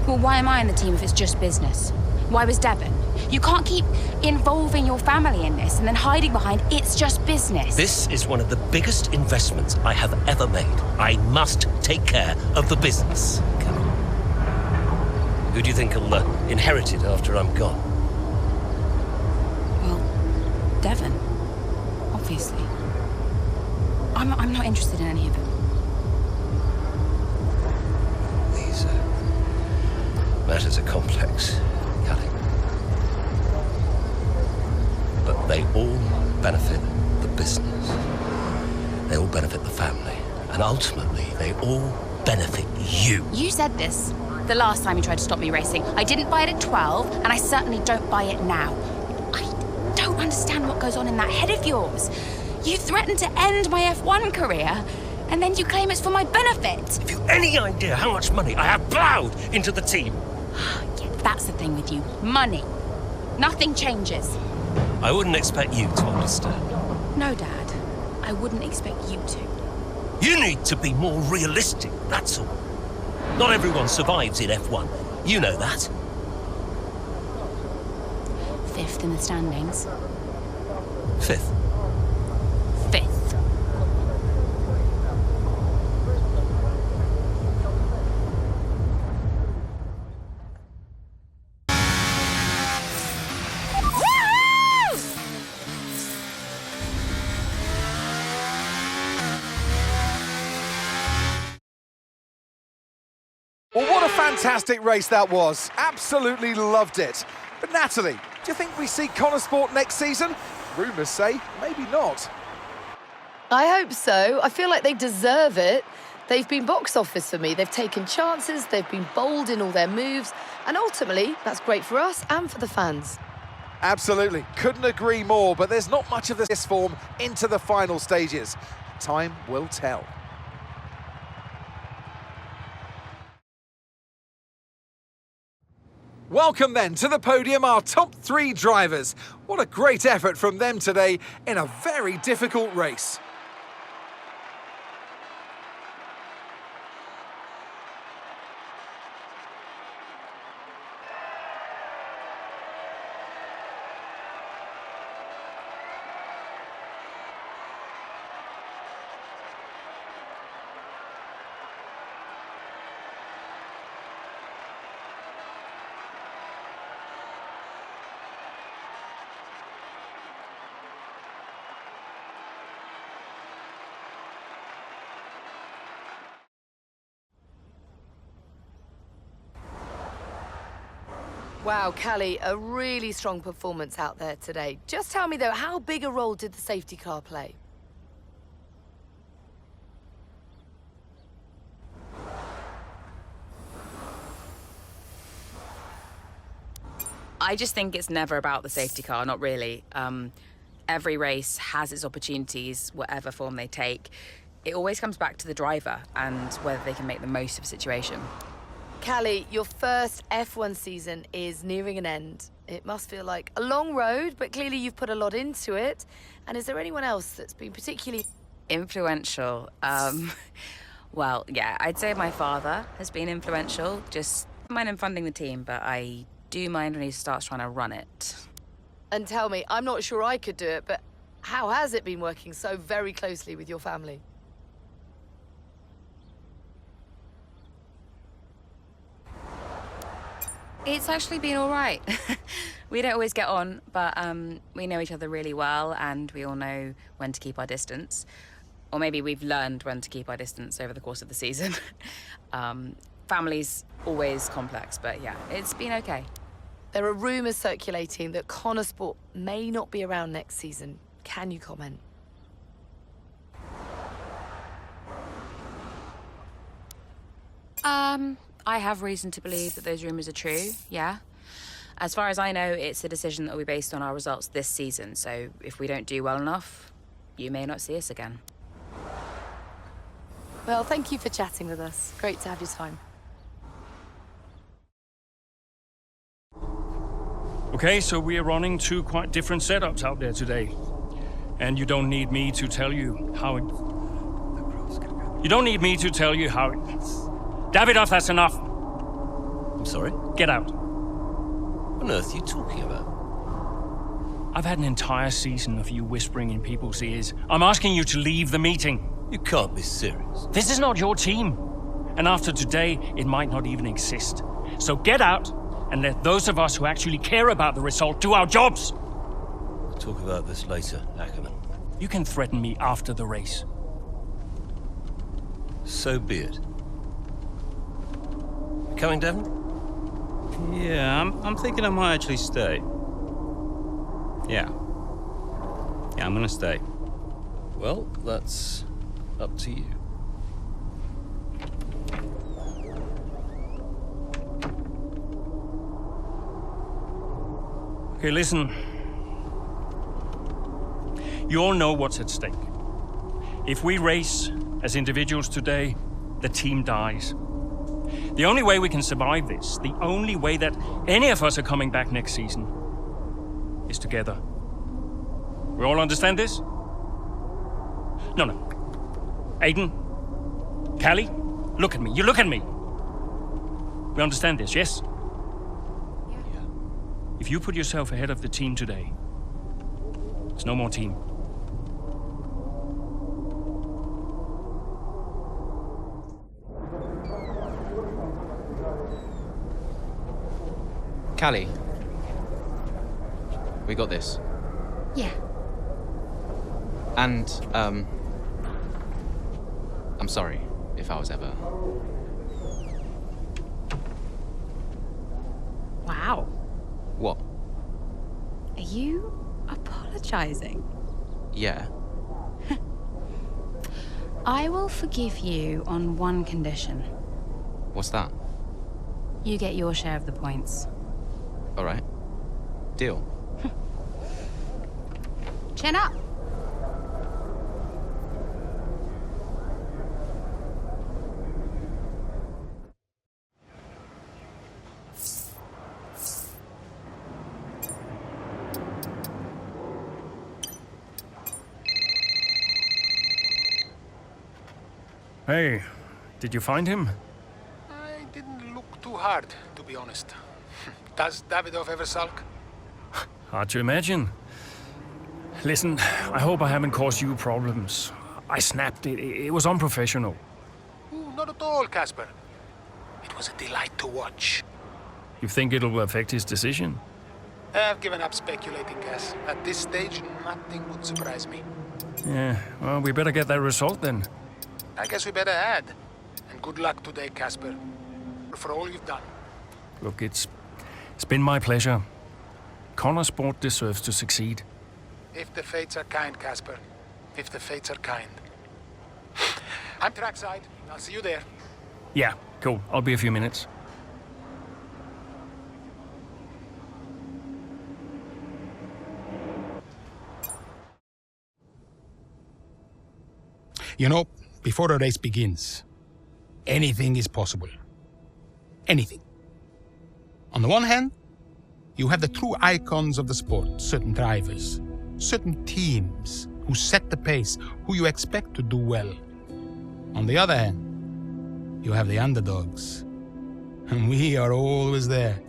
Well, why am I in the team if it's just business? Why was Devon? You can't keep involving your family in this and then hiding behind it's just business. This is one of the biggest investments I have ever made. I must take care of the business. Come on. Who do you think will inherit it after I'm gone? Well, Devon, obviously. I'm not interested in any of it. These matters are complex, Callie. But they all benefit the business. They all benefit the family. And ultimately, they all benefit you. You said this the last time you tried to stop me racing. I didn't buy it at 12, and I certainly don't buy it now. I don't understand what goes on in that head of yours. You threatened to end my F1 career, and then you claim it's for my benefit. Have you any idea how much money I have plowed into the team? Yeah, that's the thing with you. Money. Nothing changes. I wouldn't expect you to understand. No, Dad. I wouldn't expect you to. You need to be more realistic, that's all. Not everyone survives in F1. You know that. 5th in the standings. 5th. 5th. Well, what a fantastic race that was. Absolutely loved it. But Natalie, do you think we see Connorsport next season? Rumours say maybe not. I hope so. I feel like they deserve it. They've been box office for me. They've taken chances, they've been bold in all their moves, and ultimately, that's great for us and for the fans. Absolutely. Couldn't agree more, but there's not much of this form into the final stages. Time will tell. Welcome then to the podium, our top 3 drivers. What a great effort from them today in a very difficult race. Wow, Callie, a really strong performance out there today. Just tell me, though, how big a role did the safety car play? I just think it's never about the safety car, not really. Every race has its opportunities, whatever form they take. It always comes back to the driver and whether they can make the most of a situation. Callie, your first F1 season is nearing an end. It must feel like a long road, but clearly you've put a lot into it. And is there anyone else that's been particularly influential? Well, yeah, I'd say my father has been influential. Just mind him funding the team, but I do mind when he starts trying to run it. And tell me, I'm not sure I could do it, but how has it been working so very closely with your family? It's actually been all right. We don't always get on, but we know each other really well, and we all know when to keep our distance. Or maybe we've learned when to keep our distance over the course of the season. Family's always complex, but yeah, it's been okay. There are rumours circulating that Connor Sport may not be around next season. Can you comment? I have reason to believe that those rumours are true, yeah. As far as I know, it's a decision that will be based on our results this season, so if we don't do well enough, you may not see us again. Well, thank you for chatting with us. Great to have your time. Okay, so we are running two quite different setups out there today. And you don't need me to tell you how it... You don't need me to tell you how it... Davidoff, that's enough. I'm sorry? Get out. What on earth are you talking about? I've had an entire season of you whispering in people's ears. I'm asking you to leave the meeting. You can't be serious. This is not your team. And after today, it might not even exist. So get out and let those of us who actually care about the result do our jobs. We'll talk about this later, Ackerman. You can threaten me after the race. So be it. You coming, Devon? Yeah, I'm thinking I might actually stay. Yeah, I'm gonna stay. Well, that's up to you. Okay, listen. You all know what's at stake. If we race as individuals today, the team dies. The only way we can survive this, the only way that any of us are coming back next season, is together. We all understand this? No. Aiden, Callie, look at me. You look at me. We understand this, yes? Yeah. If you put yourself ahead of the team today, there's no more team. Callie, we got this. Yeah. And, I'm sorry if I was ever... Wow. What? Are you apologizing? Yeah. I will forgive you on one condition. What's that? You get your share of the points. All right. Deal. Chin up. Hey, did you find him? I didn't look too hard, to be honest. Does Davidoff ever sulk? Hard to imagine. Listen, I hope I haven't caused you problems. I snapped it. It was unprofessional. Ooh, not at all, Casper. It was a delight to watch. You think it'll affect his decision? I've given up speculating, Cass. At this stage, nothing would surprise me. Yeah, well, we better get that result then. I guess we better add. And good luck today, Casper. For all you've done. Look, it's It's been my pleasure. Connor Sport deserves to succeed. If the fates are kind, Casper. If the fates are kind. I'm trackside. I'll see you there. Yeah, cool. I'll be a few minutes. You know, before a race begins, anything is possible. Anything. On the one hand, you have the true icons of the sport, certain drivers, certain teams who set the pace, who you expect to do well. On the other hand, you have the underdogs. And we are always there,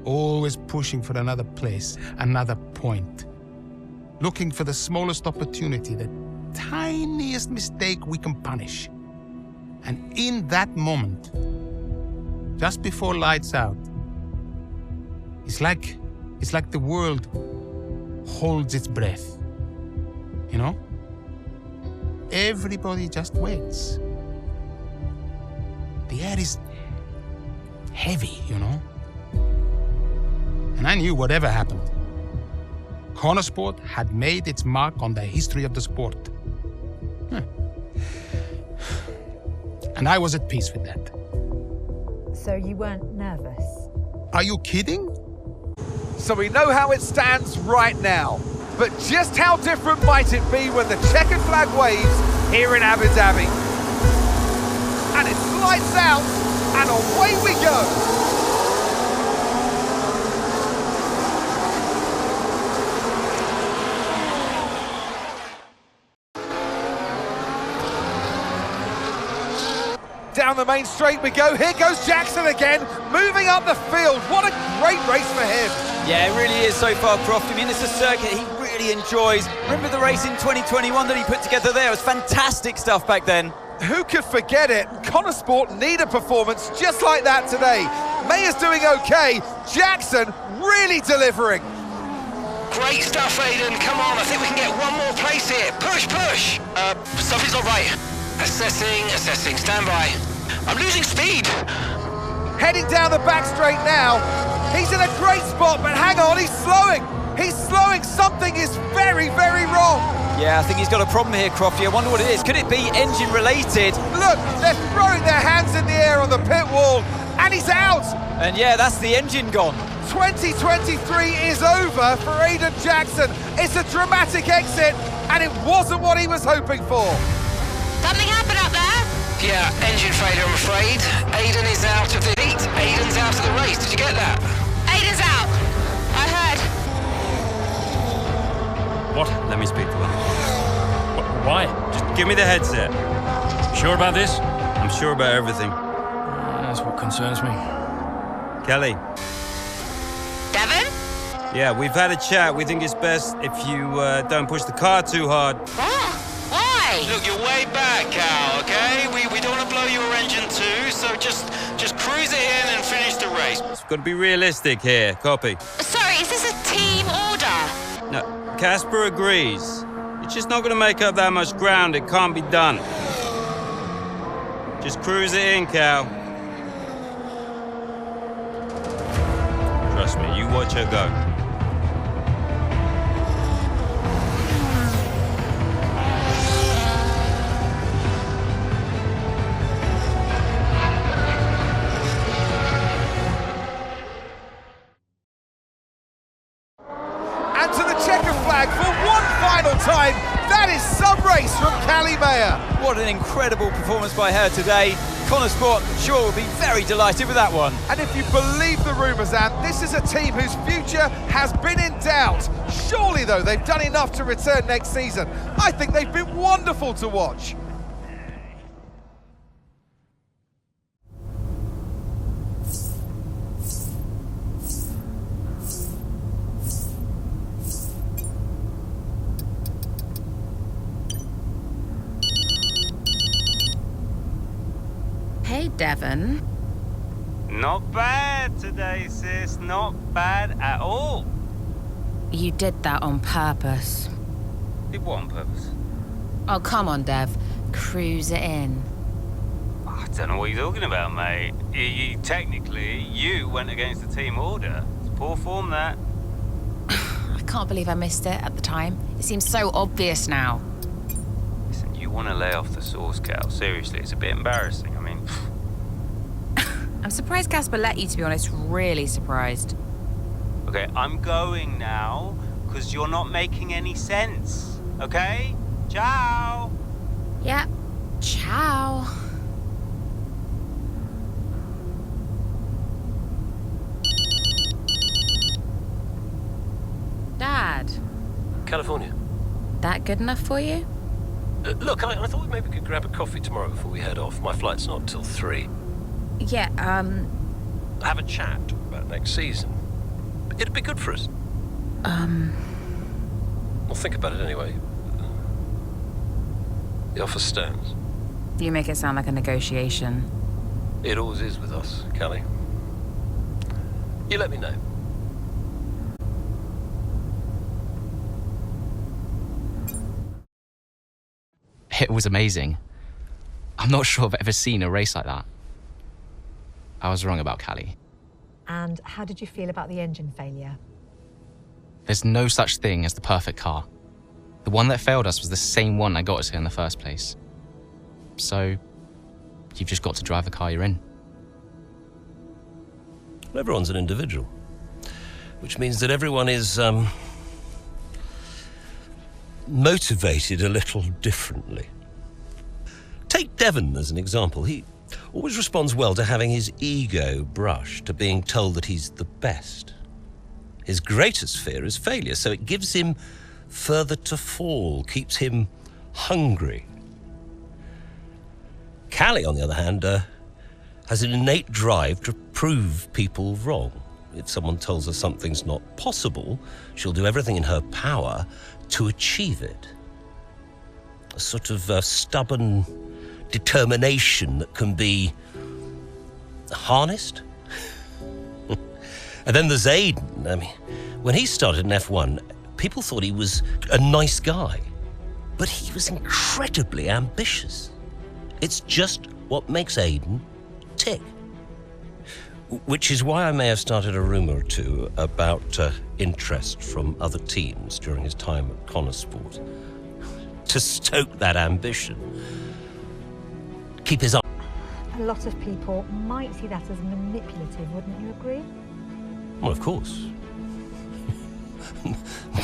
always pushing for another place, another point. Looking for the smallest opportunity, the tiniest mistake we can punish. And in that moment, just before lights out, it's like the world holds its breath. You know? Everybody just waits. The air is heavy, you know? And I knew whatever happened, Connor Sport had made its mark on the history of the sport. And I was at peace with that. So you weren't nervous? Are you kidding? So we know how it stands right now. But just how different might it be when the checkered flag waves here in Abu Dhabi? And it's lights out, and away we go. Down the main straight we go. Here goes Jackson again, moving up the field. What a great race for him. Yeah, it really is so far, Croft. I mean, it's a circuit he really enjoys. Remember the race in 2021 that he put together there? It was fantastic stuff back then. Who could forget it? Connor Sport need a performance just like that today. Mayer's doing okay. Jackson really delivering. Great stuff, Aiden. Come on, I think we can get one more place here. Push, push. Something's not right. Assessing, stand by. I'm losing speed. Heading down the back straight now. He's in a great spot, but hang on, he's slowing. He's slowing. Something is very, very wrong. Yeah, I think he's got a problem here, Crofty. I wonder what it is. Could it be engine related? Look, they're throwing their hands in the air on the pit wall, and he's out. And yeah, that's the engine gone. 2023 is over for Aiden Jackson. It's a dramatic exit, and it wasn't what he was hoping for. Something happened up there? Yeah, engine failure, I'm afraid. Aiden is out of the heat. Aiden's out of the race. Did you get that? Aiden's out. I heard. What? Let me speak to him. Why? Just give me the headset. Sure about this? I'm sure about everything. That's what concerns me. Kelly. Devon? Yeah, we've had a chat. We think it's best if you don't push the car too hard. What? Why? Look, you're way back, Cal, okay? We don't want to blow your engine too, so just cruise it in and finish the race. It's got to be realistic here. Copy. Sorry, is this a team order? No, Casper agrees. You're just not going to make up that much ground. It can't be done. Just cruise it in, Cal. Trust me, you watch her go. And to the checker flag for one final time. That is some race from Callie Mayer. What an incredible performance by her today. Connor Sport sure will be very delighted with that one. And if you believe the rumours, Ant, this is a team whose future has been in doubt. Surely, though, they've done enough to return next season. I think they've been wonderful to watch. Hey, Devon. Not bad today, sis. Not bad at all. You did that on purpose. Did what on purpose? Oh, come on, Dev. Cruise it in. I don't know what you're talking about, mate. Technically, you went against the team order. Poor form, that. I can't believe I missed it at the time. It seems so obvious now. Listen, you want to lay off the sauce, Cal. Seriously, it's a bit embarrassing. I mean... I'm surprised Casper let you, to be honest. Really surprised. Okay, I'm going now, because you're not making any sense. Okay? Ciao! Yeah. Ciao. Dad. California. That good enough for you? Look, I thought we maybe could grab a coffee tomorrow before we head off. My flight's not till 3. Yeah, Have a chat about next season. It'd be good for us. Well, think about it anyway. The offer stands. You make it sound like a negotiation. It always is with us, Callie. You let me know. It was amazing. I'm not sure I've ever seen a race like that. I was wrong about Callie. And how did you feel about the engine failure? There's no such thing as the perfect car. The one that failed us was the same one that got us here in the first place. So, you've just got to drive the car you're in. Well, everyone's an individual, which means that everyone is motivated a little differently. Take Devon as an example. He always responds well to having his ego brushed, to being told that he's the best. His greatest fear is failure, so it gives him further to fall, keeps him hungry. Callie, on the other hand, has an innate drive to prove people wrong. If someone tells her something's not possible, she'll do everything in her power to achieve it. A sort of stubborn determination that can be harnessed. And then there's Aiden. I mean, when he started in F1, people thought he was a nice guy, but he was incredibly ambitious. It's just what makes Aiden tick. Which is why I may have started a rumour or two about interest from other teams during his time at Connosport. To stoke that ambition. Keep his eye. A lot of people might see that as manipulative, wouldn't you agree? Well, of course.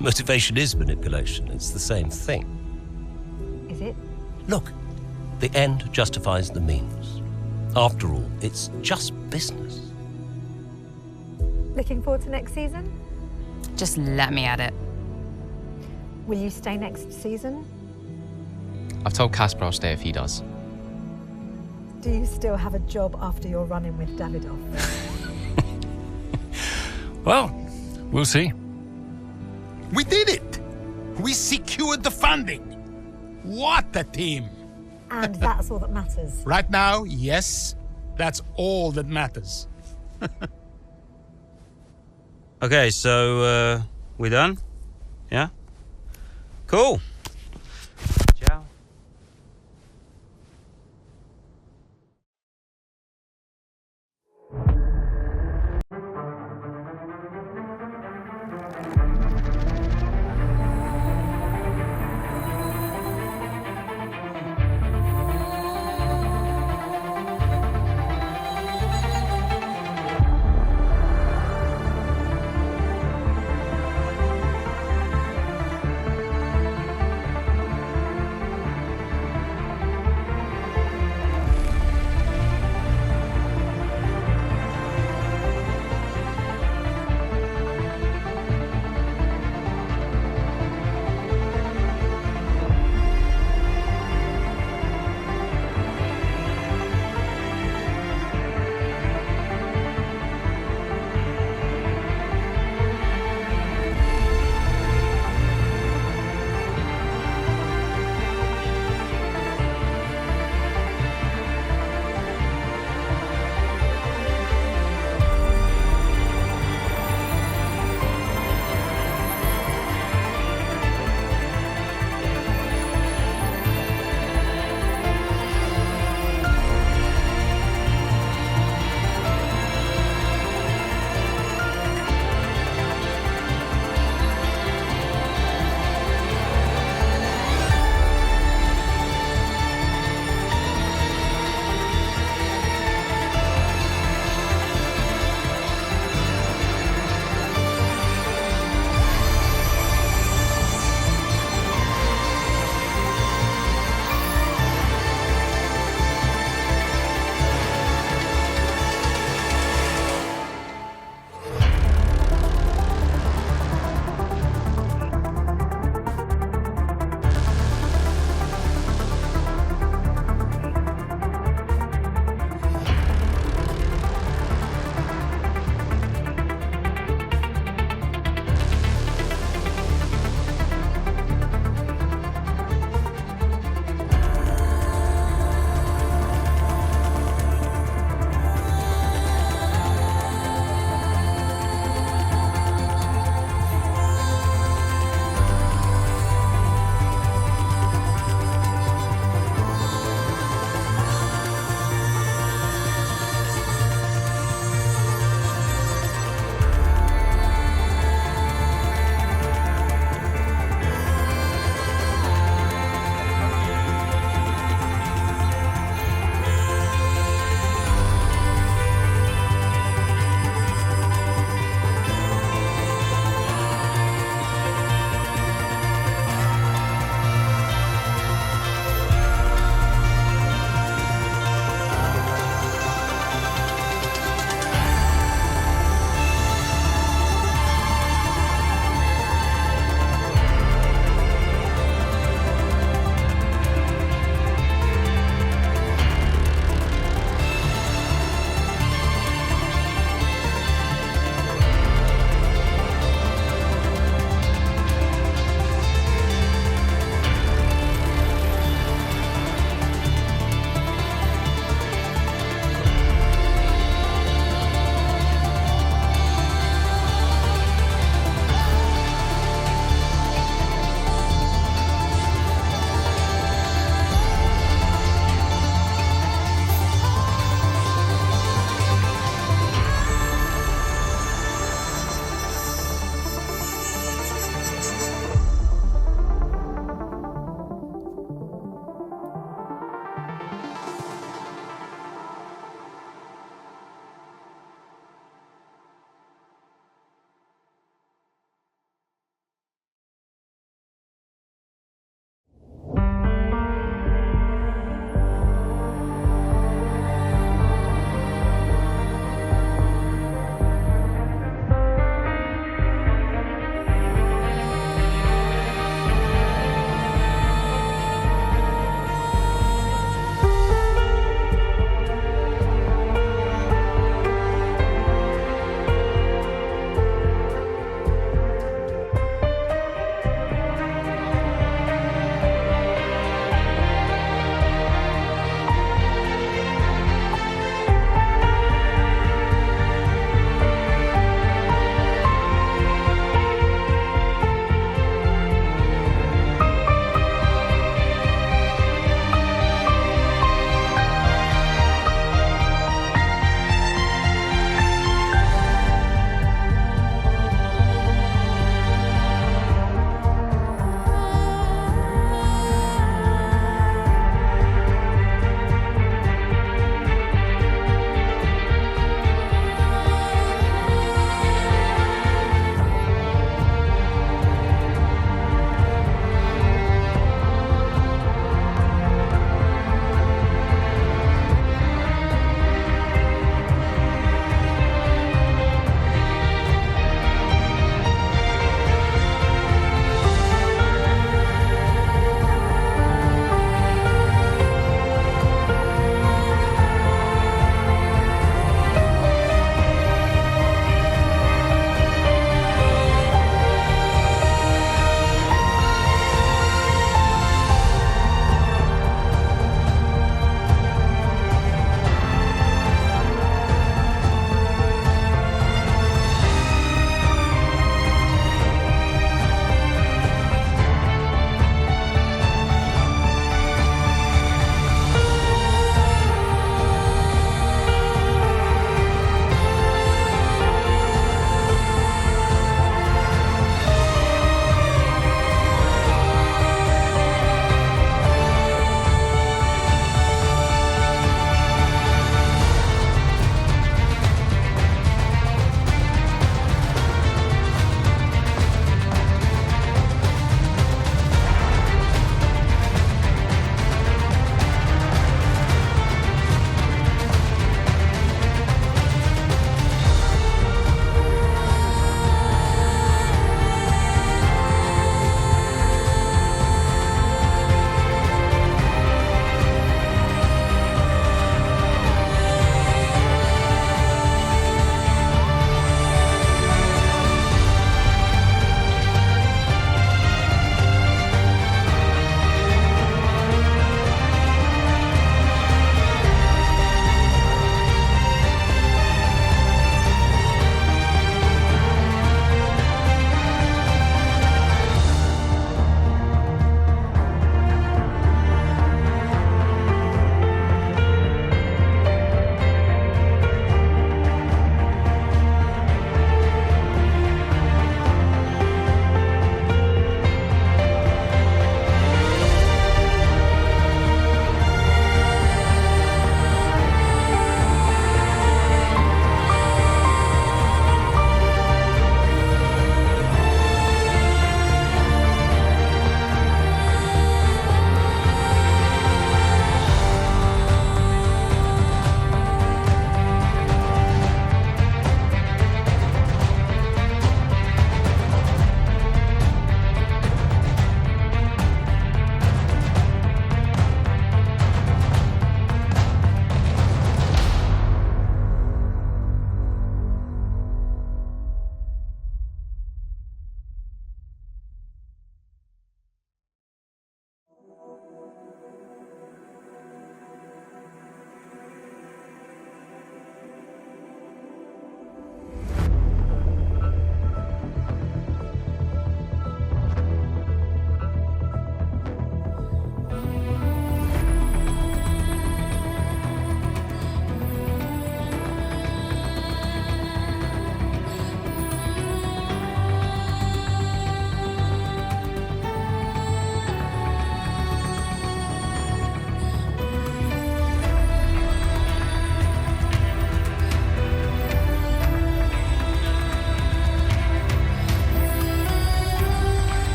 Motivation is manipulation. It's the same thing. Is it? Look, the end justifies the means. After all, it's just business. Looking forward to next season? Just let me at it. Will you stay next season? I've told Casper I'll stay if he does. Do you still have a job after your run-in with Davidoff? Well, we'll see. We did it! We secured the funding! What a team! And that's all that matters. Right now, yes, that's all that matters. Okay, so, we done? Yeah? Cool.